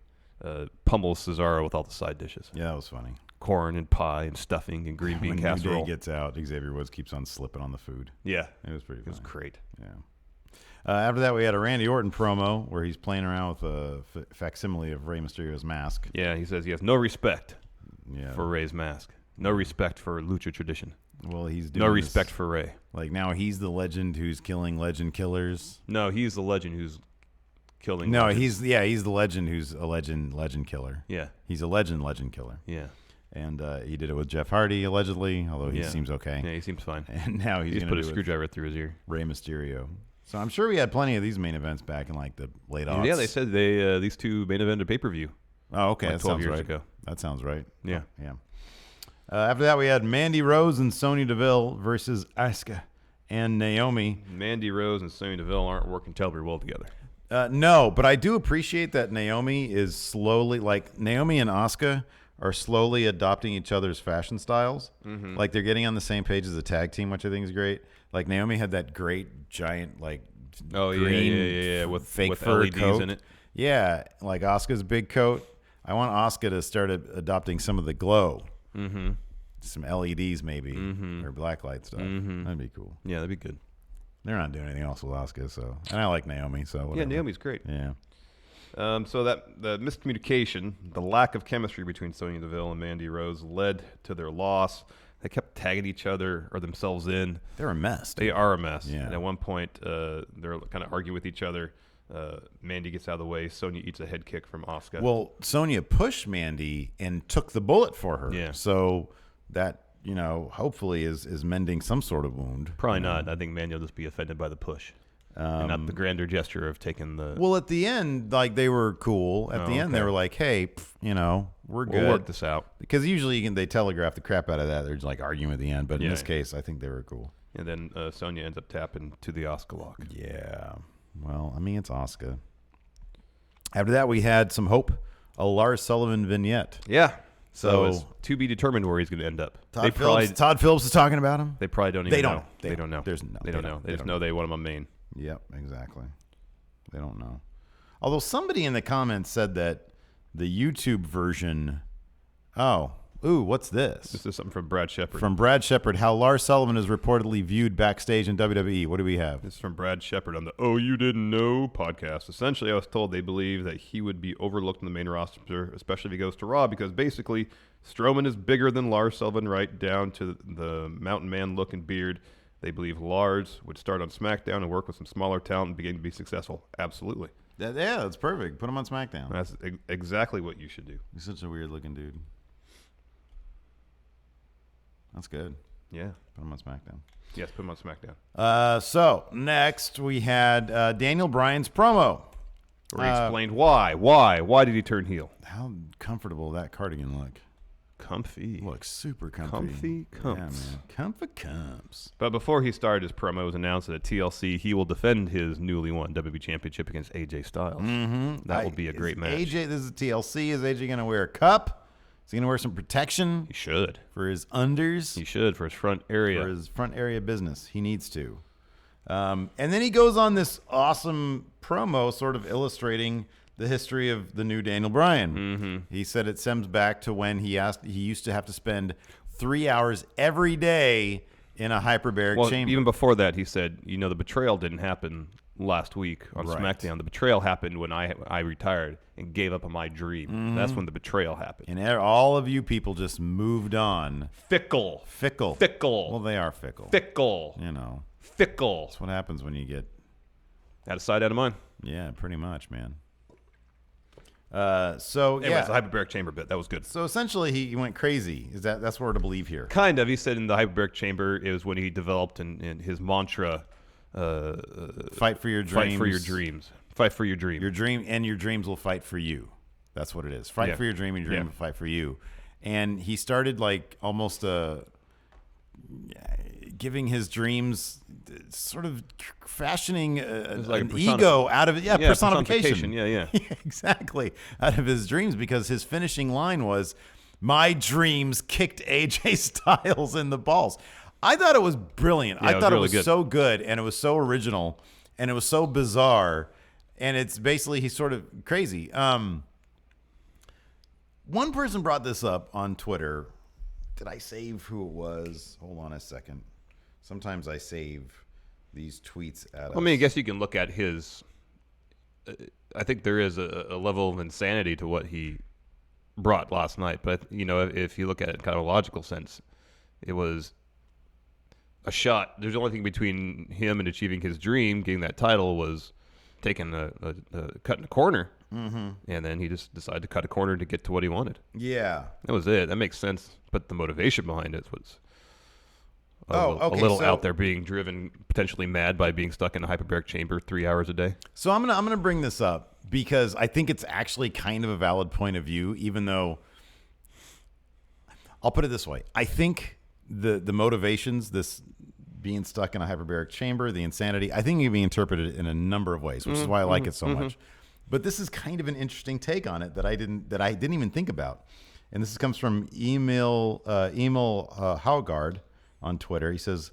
pummels Cesaro with all the side dishes. Yeah, that was funny. Corn and pie and stuffing and green bean when casserole. New Day gets out, Xavier Woods keeps on slipping on the food. Yeah. It was pretty funny. It was great. Yeah. After that, we had a Randy Orton promo where he's playing around with a facsimile of Rey Mysterio's mask. Yeah, he says he has no respect Yeah. for Rey's mask. No respect for lucha tradition. Well, he's doing no respect for Rey. Like now he's the legend who's killing legend killers. No, he's the legend who's killing. No, legends. he's the legend who's a legend killer. Yeah. He's a legend killer. Yeah. And he did it with Jeff Hardy allegedly, although he seems okay. Yeah, he seems fine. And now he's put a screwdriver through his ear. Rey Mysterio. So I'm sure we had plenty of these main events back in like the late aughts. Yeah, they said these two main evented pay-per-view. Oh, okay. Like that 12 sounds years right. ago. That sounds right. Yeah. Oh, yeah. After that, we had Mandy Rose and Sonya Deville versus Asuka and Naomi. Mandy Rose and Sonya Deville aren't working terribly well together. No, but I do appreciate that Naomi is slowly, Naomi and Asuka are slowly adopting each other's fashion styles. Like they're getting on the same page as a tag team, which I think is great. Like Naomi had that great giant green with fake fur LEDs coat in it. Yeah, like Asuka's big coat. I want Asuka to start adopting some of the glow. Some LEDs maybe or blacklight stuff. That'd be cool. Yeah, that'd be good. They're not doing anything else with Asuka, so and I like Naomi, so whatever. Yeah, Naomi's great. Yeah. So that the miscommunication, the lack of chemistry between Sonya Deville and Mandy Rose led to their loss. They kept tagging each other or themselves in. They're a mess. They are a mess. Yeah. And at one point, they're kind of arguing with each other. Mandy gets out of the way. Sonya eats a head kick from Asuka. Well, Sonya pushed Mandy and took the bullet for her. Yeah. So that, hopefully is mending some sort of wound. Probably not. I think Mandy will just be offended by the push. And not the grander gesture of taking the... Well, at the end, they were cool. At the end, they were like, hey, we're good. We'll work this out. Because usually they telegraph the crap out of that. They're just arguing at the end. But in this case, I think they were cool. And then Sonya ends up tapping to the Asuka lock. Yeah. Well, it's Asuka. After that, we had some hope. A Lars Sullivan vignette. Yeah. So it's to be determined where he's going to end up. Todd Phillips is talking about him? They probably don't even know. They don't know. They don't know. They just know they want him on main. Yep, exactly. They don't know. Although somebody in the comments said that the YouTube version... what's this? This is something from Brad Shepard. From Brad Shepard, how Lars Sullivan is reportedly viewed backstage in WWE. What do we have? This is from Brad Shepard on the Oh You Didn't Know podcast. Essentially, I was told they believe that he would be overlooked in the main roster, especially if he goes to Raw, because basically Strowman is bigger than Lars Sullivan, right down to the mountain man look and beard. They believe Lars would start on SmackDown and work with some smaller talent and begin to be successful. Absolutely. Yeah, that's perfect. Put him on SmackDown. That's exactly what you should do. He's such a weird-looking dude. That's good. Yeah. Put him on SmackDown. Yes, put him on SmackDown. So, next we had Daniel Bryan's promo. Where he explained why. Why did he turn heel? How comfortable that cardigan look. Comfy. Looks super comfy. Comfy comps. Yeah, man. Comfy comps. But before he started his promo, it was announced that at TLC he will defend his newly won WWE Championship against AJ Styles. That will be a great match. This is TLC. Is AJ going to wear a cup? Is he going to wear some protection? He should. For his unders? He should, for his front area. For his front area business. He needs to. And then he goes on this awesome promo sort of illustrating the history of the new Daniel Bryan. He said it stems back to when he used to have to spend 3 hours every day in a hyperbaric chamber. Even before that, he said, the betrayal didn't happen last week on Smackdown. The betrayal happened when I retired and gave up on my dream. That's when the betrayal happened. And all of you people just moved on. Fickle. Well, they are fickle. Fickle. Fickle. That's what happens when you get out of sight, out of mind. Yeah, pretty much, man. Anyways, the hyperbaric chamber bit, that was good. So essentially, he went crazy. That's what we're to believe here. Kind of. He said in the hyperbaric chamber, it was when he developed in his mantra, fight for your dreams. Fight for your dreams. Fight for your dream. Your dream and your dreams will fight for you. That's what it is. Fight for your dream and your dream will fight for you. And he started like almost giving his dreams, sort of fashioning an ego out of it. Yeah, personification. Yeah, exactly. Out of his dreams, because his finishing line was, "My dreams kicked AJ Styles in the balls." I thought it was brilliant. I thought it was so good, and it was so original, and it was so bizarre, and it's basically he's sort of crazy. One person brought this up on Twitter. Did I save who it was? Hold on a second. Sometimes I save these tweets at us. I mean, I guess you can look at his. I think there is a level of insanity to what he brought last night, but if you look at it in kind of a logical sense, it was a shot. There's the only thing between him and achieving his dream, getting that title, was taking a cut in a corner. And then he just decided to cut a corner to get to what he wanted. Yeah. That was it. That makes sense. But the motivation behind it was a little out there, being driven, potentially mad by being stuck in a hyperbaric chamber 3 hours a day. So I'm gonna bring this up because I think it's actually kind of a valid point of view, even though I'll put it this way. I think the motivations, this being stuck in a hyperbaric chamber, the insanity, I think it can be interpreted in a number of ways, which is why I like it so much. But this is kind of an interesting take on it that I didn't even think about. And this comes from Emil Haugard on Twitter. He says,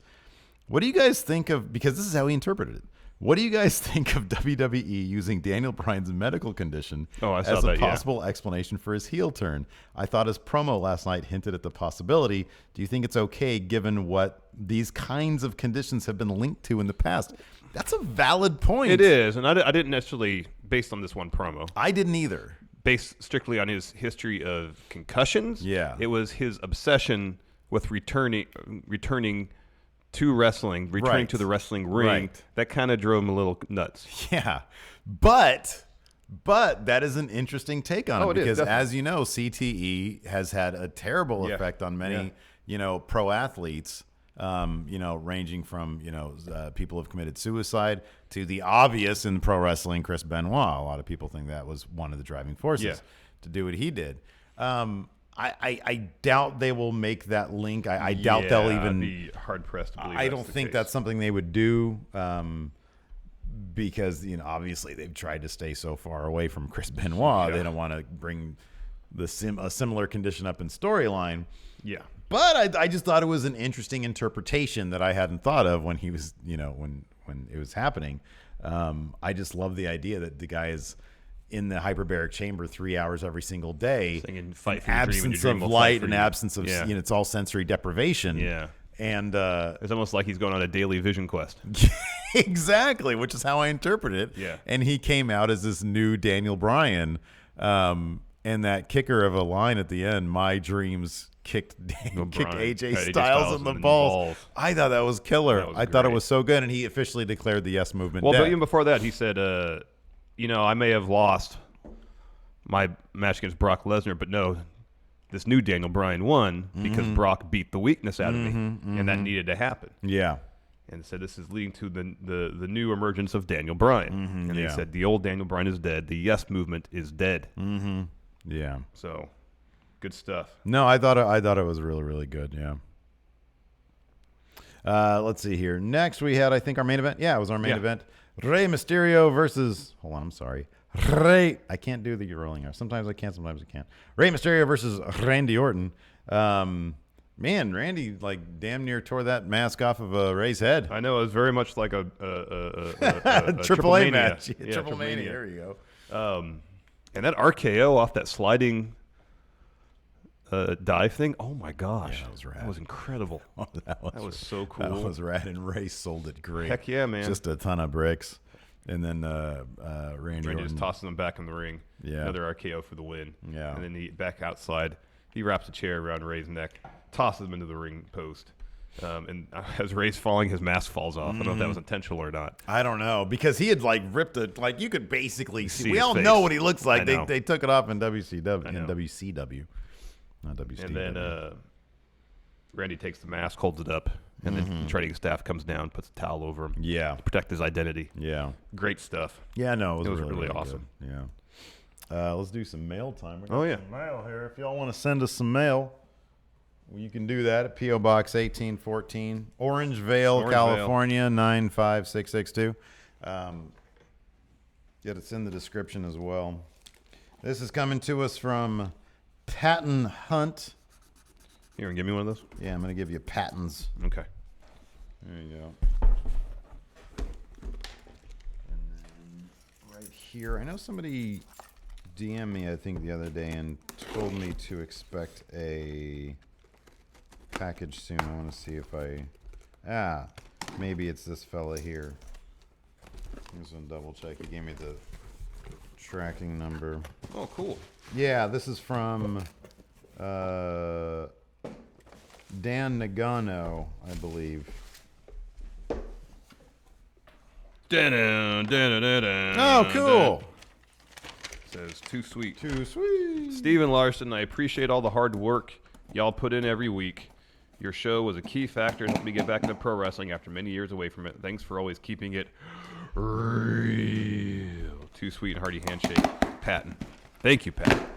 "What do you guys think of?" Because this is how he interpreted it. What do you guys think of WWE using Daniel Bryan's medical condition as a possible explanation for his heel turn? I thought his promo last night hinted at the possibility. Do you think it's okay given what these kinds of conditions have been linked to in the past? That's a valid point. It is, and I didn't necessarily, based on this one promo. I didn't either. Based strictly on his history of concussions. Yeah. It was his obsession with returning to wrestling, returning to the wrestling ring. That kind of drove him a little nuts. Yeah. But that is an interesting take on it, because as you know, CTE has had a terrible effect on many, pro athletes. Ranging from, people who have committed suicide to the obvious in pro wrestling, Chris Benoit. A lot of people think that was one of the driving forces to do what he did. I doubt they will make that link. I doubt they'll even. I'd be hard pressed to believe. I don't think that's something they would do, because obviously they've tried to stay so far away from Chris Benoit. They don't want to bring a similar condition up in storyline. Yeah. But I just thought it was an interesting interpretation that I hadn't thought of when he was, when it was happening. I just love the idea that the guy is in the hyperbaric chamber 3 hours every single day. Singing "Fight for your dream," absence of light and absence of, Yeah. It's all sensory deprivation. Yeah. And it's almost like he's going on a daily vision quest. Exactly, which is how I interpret it. Yeah. And he came out as this new Daniel Bryan. And that kicker of a line at the end, "My dreams kicked AJ Styles in the balls." I thought that was killer. I thought it was so good, and he officially declared the Yes Movement dead. But even before that, he said, I may have lost my match against Brock Lesnar, but no, this new Daniel Bryan won because Brock beat the weakness out of me, and that needed to happen. Yeah. And said this is leading to the new emergence of Daniel Bryan. And he said the old Daniel Bryan is dead. The Yes Movement is dead. Yeah. So, good stuff. No, I thought it was really, really good. Yeah. Let's see here. Next, we had, I think, our main event. Yeah, it was our main event. Rey Mysterio versus. Hold on, I'm sorry. I can't do the rolling R. Sometimes I can, sometimes I can't. Rey Mysterio versus Randy Orton. Man, Randy damn near tore that mask off of Rey's head. I know, it was very much like a Triple A match. Yeah, Triple Mania. There you go. And that RKO off that sliding dive thing, oh my gosh. Yeah, that was rad. That was incredible. That was so cool. That was rad, and Ray sold it great. Heck yeah, man. Just a ton of bricks. And then Randy just Orton tossing them back in the ring. Yeah. Another RKO for the win. Yeah. And then he back outside. He wraps a chair around Ray's neck, tosses him into the ring post. And as Ray's falling, his mask falls off. I don't know if that was intentional or not. I don't know, because he had like ripped it. Like you could basically see. We his all face. know what he looks like. I know. They took it off in WCW. Not WCW. And then Randy takes the mask, holds it up, and then trading staff comes down, puts a towel over him. Yeah. To protect his identity. Yeah. Great stuff. Yeah, no, it was really, really really awesome. Good. Yeah. Let's do some mail time. We got Oh, yeah. some mail here. If y'all want to send us some mail, well, you can do that at P.O. Box 1814, Orangevale, California, 95662. It's in the description as well. This is coming to us from Patton Hunt. You want to give me one of those? Yeah, I'm going to give you Patton's. Okay. There you go. And then right here, I know somebody DM'd me, I think, the other day and told me to expect a package soon. I want to see if maybe it's this fella here. I'm just going to double check. He gave me the tracking number. Oh, cool. Yeah, this is from Dan Nagano, I believe. Oh, cool. Says, too sweet. Too sweet. Steven Larson, I appreciate all the hard work y'all put in every week. Your show was a key factor in helping me get back into pro wrestling after many years away from it. Thanks for always keeping it real. Too sweet and hearty handshake. Patton. Thank you, Pat.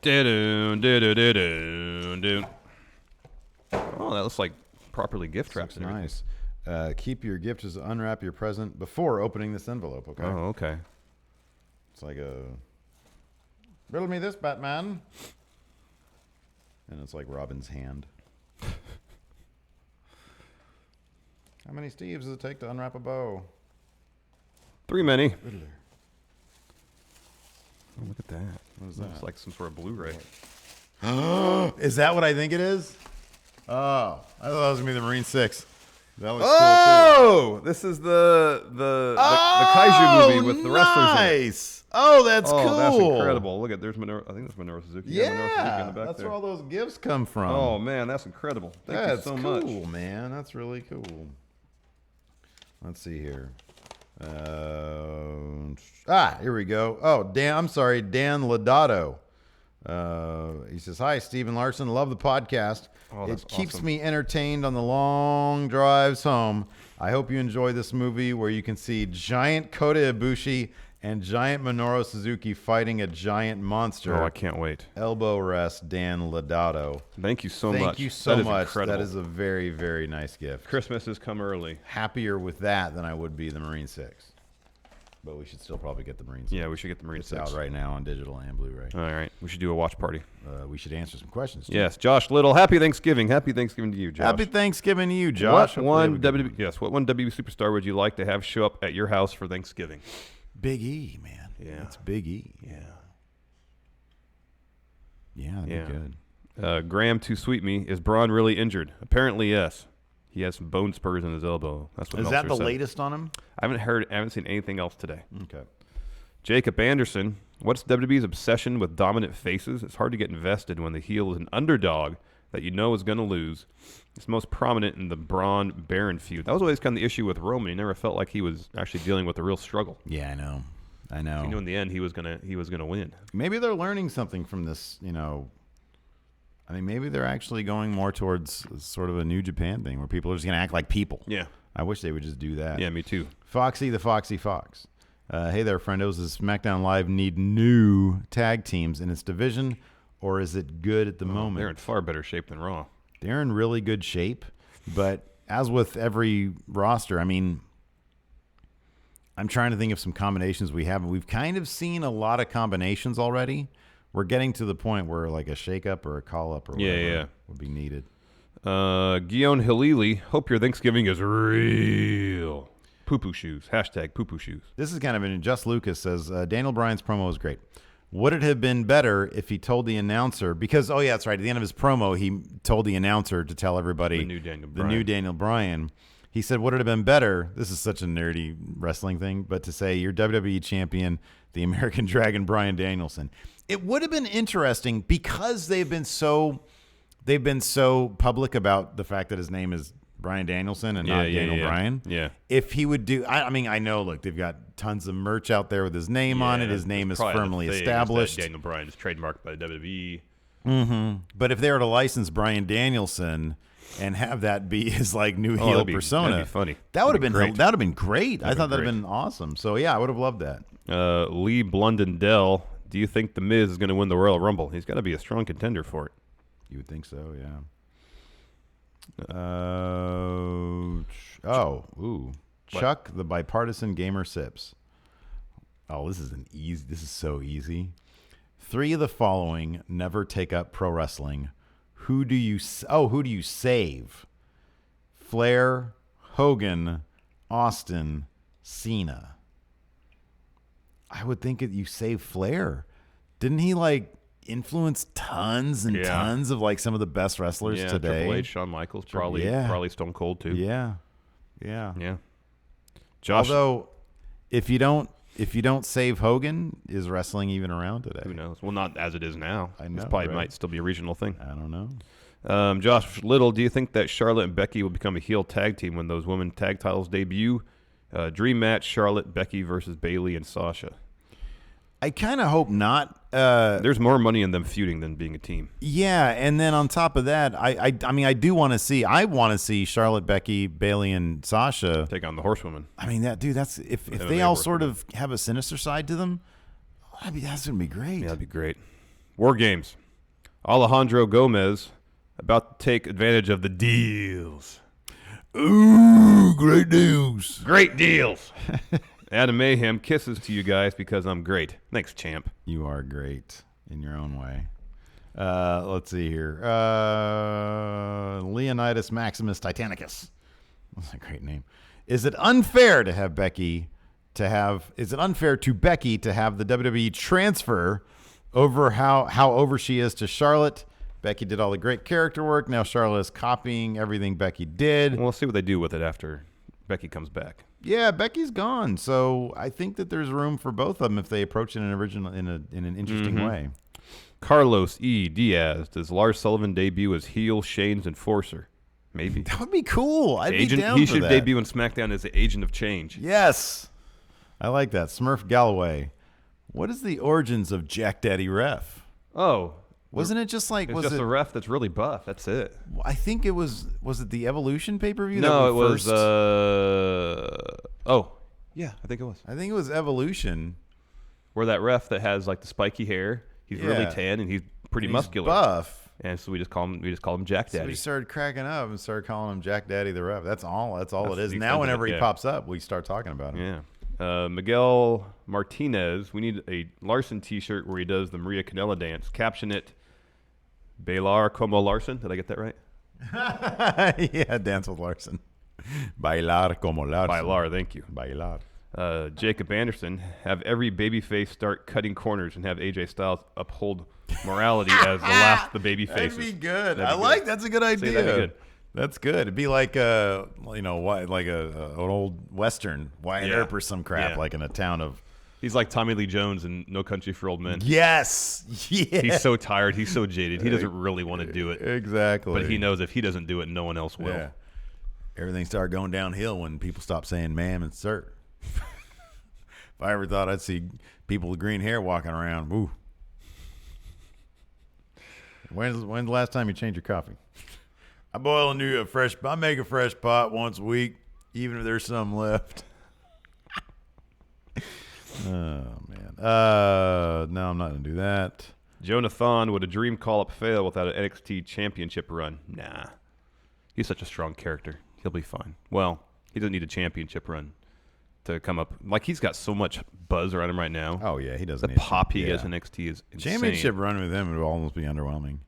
Oh, that looks like properly gift wrapped. Nice. Keep your gift as unwrap your present before opening this envelope, okay? Oh, okay. It's like a riddle me this, Batman. And it's like Robin's hand. How many Steves does it take to unwrap a bow? 3 many. Riddler. Oh, look at that. What is that? It's like some sort of Blu-ray. Is that what I think it is? Oh, I thought that was gonna be the Marine 6. That looks cool too. This is the kaiju movie with the wrestlers in it. Nice. Oh, that's cool. That's incredible. Look at there's Minoru. I think that's Minoru Suzuki. Yeah, Minoru Suzuki in the back that's there. where all those gifts come from. Oh man, that's incredible. Thank you so much. That's cool, man. That's really cool. Let's see here. Here we go. Oh, Dan. I'm sorry, Dan Lodato. He says, "Hi, Steven Larson. Love the podcast. It keeps me entertained on the long drives home. I hope you enjoy this movie where you can see giant Kota Ibushi and giant Minoru Suzuki fighting a giant monster." Oh, I can't wait. Elbow rest, Dan Lodato. Thank you so much. Thank you so much. Incredible. That is a very, very nice gift. Christmas has come early. Happier with that than I would be the Marine 6. But we should still probably get the Marine 6. Yeah, we should get the Marine 6. It's out right now on digital and Blu-ray. All right. We should do a watch party. We should answer some questions, too. Yes. Josh Little, happy Thanksgiving. Happy Thanksgiving to you, Josh. Happy Thanksgiving to you, Josh. What one WWE superstar would you like to have show up at your house for Thanksgiving? Big E, man. Yeah. It's Big E. Yeah. Yeah, that'd be good. Graham Too Sweet Me, is Braun really injured? Apparently, yes. He has some bone spurs in his elbow. That's what Is Meltzer that the said. latest on him? I haven't seen anything else today. Okay. Jacob Anderson, what's WWE's obsession with dominant faces? It's hard to get invested when the heel is an underdog that you know is going to lose. It's most prominent in the Braun Baron feud. That was always kind of the issue with Roman. He never felt like he was actually dealing with a real struggle. Yeah, I know. He knew in the end he was gonna win. Maybe they're learning something from this, I mean, maybe they're actually going more towards sort of a New Japan thing where people are just going to act like people. Yeah. I wish they would just do that. Yeah, me too. Foxy the Foxy Fox. Hey there, friendos. Does SmackDown Live need new tag teams in its division, or is it good at the moment? They're in far better shape than Raw. They're in really good shape, but as with every roster, I mean, I'm trying to think of some combinations we have. We've kind of seen a lot of combinations already. We're getting to the point where like a shake-up or a call-up or whatever would be needed. Guion Halili, hope your Thanksgiving is real. Poo-poo shoes. Hashtag poo-poo shoes. This is kind of an Just Lucas says, Daniel Bryan's promo was great. Would it have been better if he told the announcer, because, oh yeah, that's right, at the end of his promo, he told the announcer to tell everybody The new Daniel Bryan. He said, would it have been better, this is such a nerdy wrestling thing, but to say you're WWE champion, the American Dragon Bryan Danielson. It would have been interesting because they've been so public about the fact that his name is Bryan Danielson and not Daniel Bryan. Yeah. If he would do, I mean, I know, look, they've got tons of merch out there with his name on it. His name is firmly established. Daniel Bryan is trademarked by the WWE. Mm-hmm. But if they were to license Bryan Danielson and have that be his like new heel persona, that'd be funny. That would have been great. I thought that'd have been awesome. So yeah, I would have loved that. Lee Blundendell, do you think the Miz is going to win the Royal Rumble? He's got to be a strong contender for it. You would think so, yeah. Chuck the bipartisan gamer sips. Oh, this is so easy. 3 of the following never take up pro wrestling. Who do you save? Flair, Hogan, Austin, Cena. I would think that you save Flair. Didn't he like influence tons and tons of like some of the best wrestlers today? Triple H, Shawn Michaels, probably Stone Cold too. Yeah. Josh, although if you don't save Hogan, is wrestling even around today? Who knows? Well, not as it is now. I know. This probably might still be a regional thing. I don't know. Josh Little, do you think that Charlotte and Becky will become a heel tag team when those women tag titles debut? Dream match: Charlotte, Becky versus Bayley and Sasha. I kind of hope not. There's more money in them feuding than being a team. Yeah, and then on top of that, I mean, I want to see Charlotte, Becky, Bayley, and Sasha take on the Horsewomen. I mean, that's if they all sort of have a sinister side to them, that's gonna be great. Yeah, that'd be great. War Games. Alejandro Gomez about to take advantage of the deals. Ooh, great deals. Great deals. Adam Mayhem kisses to you guys because I'm great. Thanks, champ. You are great in your own way. Let's see here. Leonidas Maximus Titanicus. That's a great name. Is it unfair to Becky to have the WWE transfer over how over she is to Charlotte? Becky did all the great character work. Now Charlotte is copying everything Becky did. Well, we'll see what they do with it after Becky comes back. Yeah, Becky's gone, so I think that there's room for both of them if they approach it in an interesting way. Carlos E. Diaz, does Lars Sullivan debut as heel Shane's enforcer? Maybe that would be cool. I'd be down He for should that. debut in SmackDown as the agent of change. Yes, I like that. Smurf Galloway. What is the origins of Jack Daddy Ref? Oh. Wasn't it just like... It's just a ref that's really buff. That's it. I think it was... Was it the Evolution pay-per-view? No, it was... Oh, yeah, I think it was. I think it was Evolution. Where that ref that has like the spiky hair, he's really tan and he's pretty muscular. Buff. And so we just call him Jack Daddy. So we started cracking up and started calling him Jack Daddy the Ref. That's all it is. Now extent whenever of it, he pops up, we start talking about him. Yeah. Miguel Martinez, we need a Larson t-shirt where he does the Maria Canella dance. Caption it, Bailar como Larson. Did I get that right? Yeah, dance with Larson. Bailar como Larson. Bailar, thank you. Bailar. Jacob Anderson, have every babyface start cutting corners and have AJ Styles uphold morality as the baby faces. That'd be good. That's a good idea. That'd be good. That's good. It'd be like an old Western, Wyatt Earp or some crap, like in a town of... He's like Tommy Lee Jones in No Country for Old Men. Yes. Yeah. He's so tired. He's so jaded. He doesn't really want to do it. Exactly. But he knows if he doesn't do it, no one else will. Yeah. Everything started going downhill when people stopped saying ma'am and sir. If I ever thought I'd see people with green hair walking around, woo. When's the last time you changed your coffee? I I make a fresh pot once a week, even if there's some left. Oh, man. No, I'm not going to do that. Jonathan, would a dream call-up fail without an NXT championship run? Nah. He's such a strong character. He'll be fine. Well, he doesn't need a championship run to come up. Like, he's got so much buzz around him right now. Oh, yeah, he doesn't. The pop he gets in NXT is insane. Championship run with him would almost be underwhelming.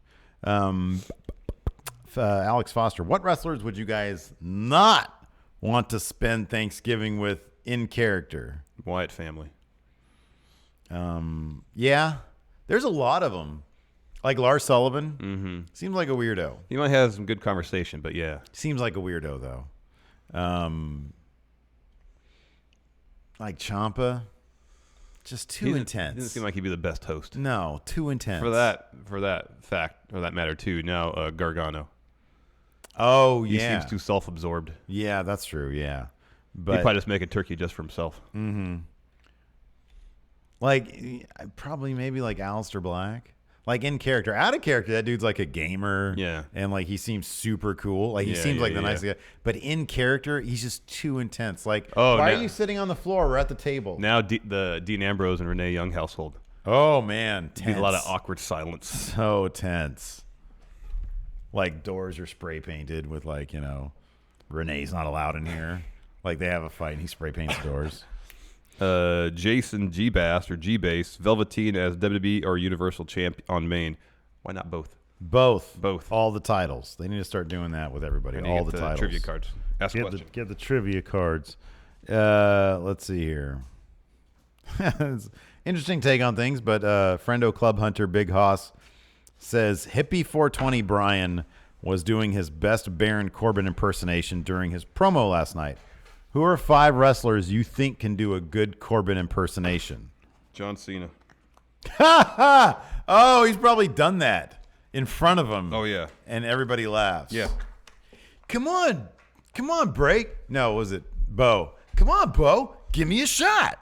Alex Foster, what wrestlers would you guys not want to spend Thanksgiving with in character? Wyatt family. Yeah. There's a lot of them. Like Lars Sullivan. Seems like a weirdo. He might have some good conversation, but yeah. Seems like a weirdo, though. Like Ciampa. Just too intense. He doesn't seem like he'd be the best host. No, too intense. For that matter, too. Now, Gargano. Oh, He yeah. seems too self-absorbed. Yeah, that's true, yeah. But He'd probably just make a turkey just for himself. Like, probably maybe like Aleister Black. Like, in character. Out of character, that dude's like a gamer. Yeah. And, like, he seems super cool. Like, he seems like the nice guy. But in character, he's just too intense. Like, why are you sitting on the floor? We're at the table. Now, the Dean Ambrose and Renee Young household. Oh, man. Tense. A lot of awkward silence. So tense. Like, doors are spray painted with, like, you know, Renee's not allowed in here. Like, they have a fight and he spray paints doors. Jason G-Bass or G-Base, Velveteen as WWE or Universal Champ on main. Why not both? Both. All the titles. They need to start doing that with everybody. All the titles. Trivia cards. Ask a question. Get the trivia cards. Let's see here. Interesting take on things, but friendo Club Hunter Big Hoss says Hippie 420 Bryan was doing his best Baron Corbin impersonation during his promo last night. Who are 5 wrestlers you think can do a good Corbin impersonation? John Cena. Oh, he's probably done that in front of him. Oh, yeah. And everybody laughs. Yeah. Come on, Break. No, was it Bo? Come on, Bo. Give me a shot.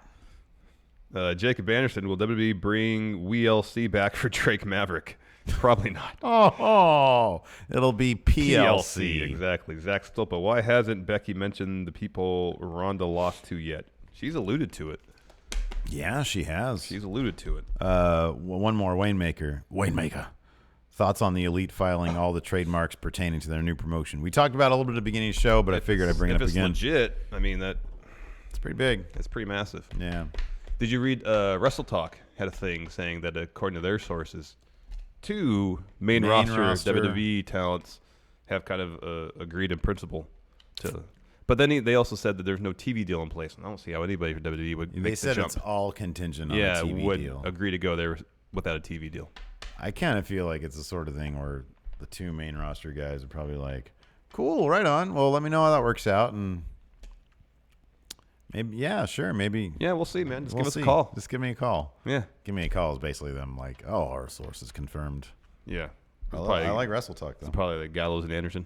Jacob Anderson, will WWE bring WLC back for Drake Maverick? Probably not. Oh, it'll be PLC. Exactly. Zach Stolpa. Why hasn't Becky mentioned the people Ronda lost to yet? She's alluded to it. Yeah, she has. She's alluded to it. One more. Waymaker. Thoughts on the Elite filing all the trademarks pertaining to their new promotion? We talked about it a little bit at the beginning of the show, but I figured I'd bring it up again. If it's legit, I mean, it's pretty big. It's pretty massive. Yeah. Did you read Wrestle Talk had a thing saying that according to their sources, 2 main roster WWE talents have kind of agreed in principle to. But then they also said that there's no TV deal in place. And I don't see how anybody from WWE would make the jump. They said it's all contingent on a TV deal. Would agree to go there without a TV deal. I kind of feel like it's the sort of thing where the 2 main roster guys are probably like, cool, right on. Well, let me know how that works out. And maybe, yeah, sure, maybe. Yeah, we'll see, man. Just give us a call. Just give me a call. Yeah. Give me a call is basically them like, oh, our source is confirmed. Yeah. I like Wrestle Talk, though. It's probably the Gallows and Anderson.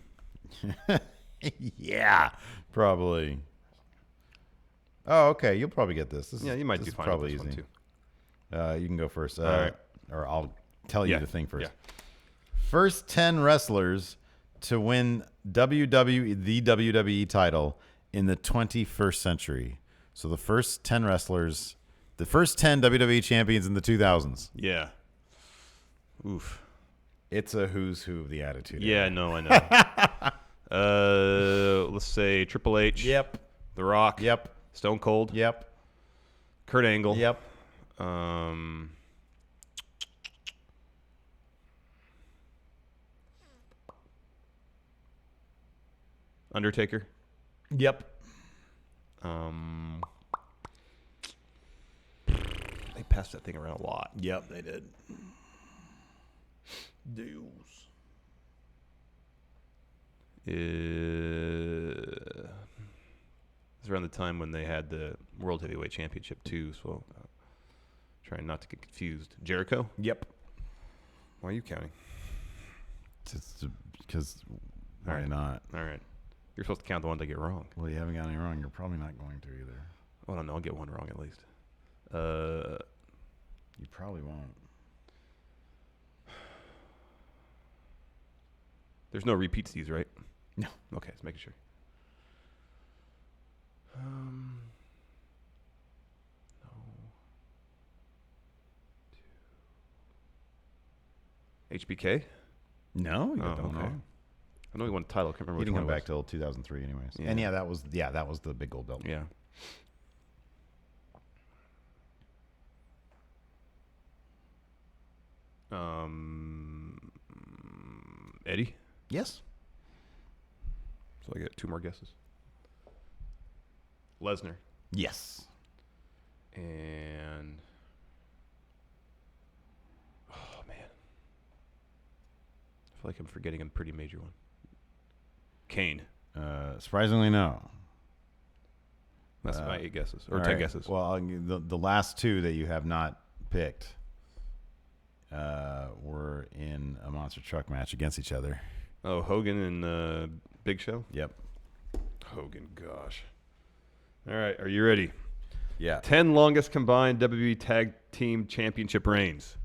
Yeah, probably. Oh, okay. You'll probably get this. You might do fine. Probably with this easy. One too. You can go first. All right. Or I'll tell you the thing first. Yeah. First 10 wrestlers to win the WWE title in the 21st century. So the first 10 wrestlers, the first 10 WWE champions in the 2000s. Yeah. Oof. It's a who's who of the Attitude Yeah, Era. no, I know. Let's say Triple H. Yep. The Rock. Yep. Stone Cold. Yep. Kurt Angle. Yep. Undertaker. Yep. They passed that thing around a lot. Yep, they did. Deals. It's around the time when they had the World Heavyweight Championship too, so trying not to get confused. Jericho? Yep. Why are you counting? Just because why not? All right. You're supposed to count the ones I get wrong. Well, you haven't got any wrong. You're probably not going to either. Well, I don't know. I'll get one wrong at least. You probably won't. There's no repeats these, right? No. Okay, just making sure. No. HBK? No, you don't know. I know he won a title. I can't remember. He didn't come back till 2003, anyways. Yeah. And that was the big gold belt. Yeah. Eddie? Yes. So I get 2 more guesses. Lesnar. Yes. And oh man, I feel like I'm forgetting a pretty major one. Kane. Surprisingly, no. That's my 8 guesses or 10 right. guesses. Well, the last 2 that you have not picked were in a monster truck match against each other. Oh, Hogan and Big Show? Yep. Hogan, gosh. All right, are you ready? Yeah. 10 longest combined WWE Tag Team Championship reigns.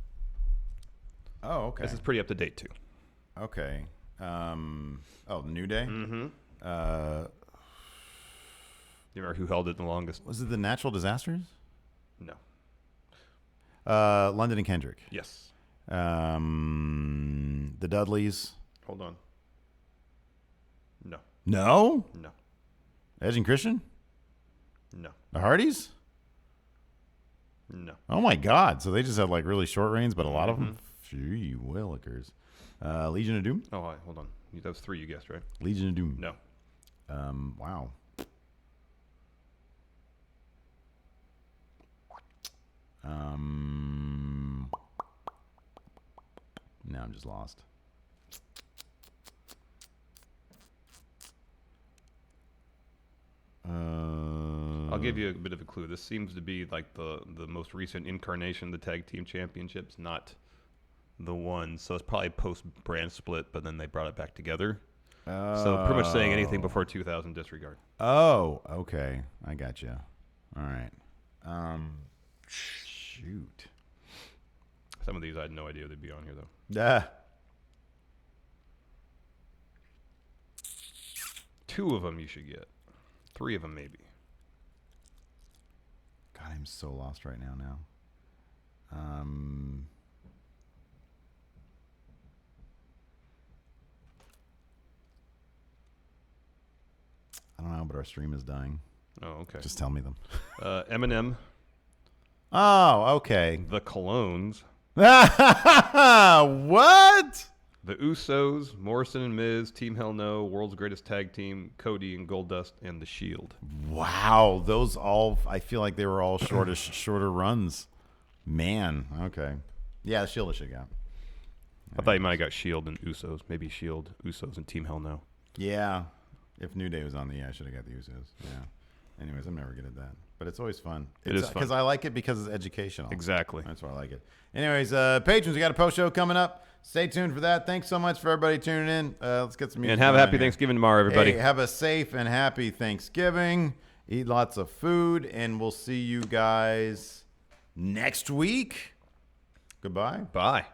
Oh, okay. This is pretty up to date, too. Okay. The New Day? Mm-hmm. You remember who held it the longest? Was it the Natural Disasters? No. London and Kendrick. Yes. The Dudleys. Hold on. No. No? No. Edge and Christian? No. The Hardys? No. Oh my God! So they just had like really short reigns, but a lot of them. Gee willikers. Legion of Doom. Oh, hold on. That was 3 you guessed, right? Legion of Doom. No. Wow. Now I'm just lost. I'll give you a bit of a clue. This seems to be like the most recent incarnation of the Tag Team Championships, not the one. So it's probably post brand split, but then they brought it back together. So pretty much saying anything before 2000, disregard. Oh, okay. I got you. All right. Shoot. Some of these I had no idea they'd be on here, though. Yeah. 2 of them you should get. 3 of them maybe. God, I'm so lost right now. I don't know, but our stream is dying. Oh, okay. Just tell me them. Eminem. Oh, okay. The Colognes. What? The Usos, Morrison and Miz, Team Hell No, World's Greatest Tag Team, Cody and Goldust, and The Shield. Wow, those all, I feel like they were all shorter runs. Man, okay. Yeah, The Shield I should have got. I thought you might have got Shield and Usos. Maybe Shield, Usos, and Team Hell No. Yeah. If New Day was on I should have got the Usos. Yeah. Anyways, I'm never good at that. But it's always fun. It is fun. Because I like it because it's educational. Exactly. That's why I like it. Anyways, patrons, we got a post show coming up. Stay tuned for that. Thanks so much for everybody tuning in. Let's get some music. And have a happy Thanksgiving tomorrow, everybody. Hey, have a safe and happy Thanksgiving. Eat lots of food, and we'll see you guys next week. Goodbye. Bye.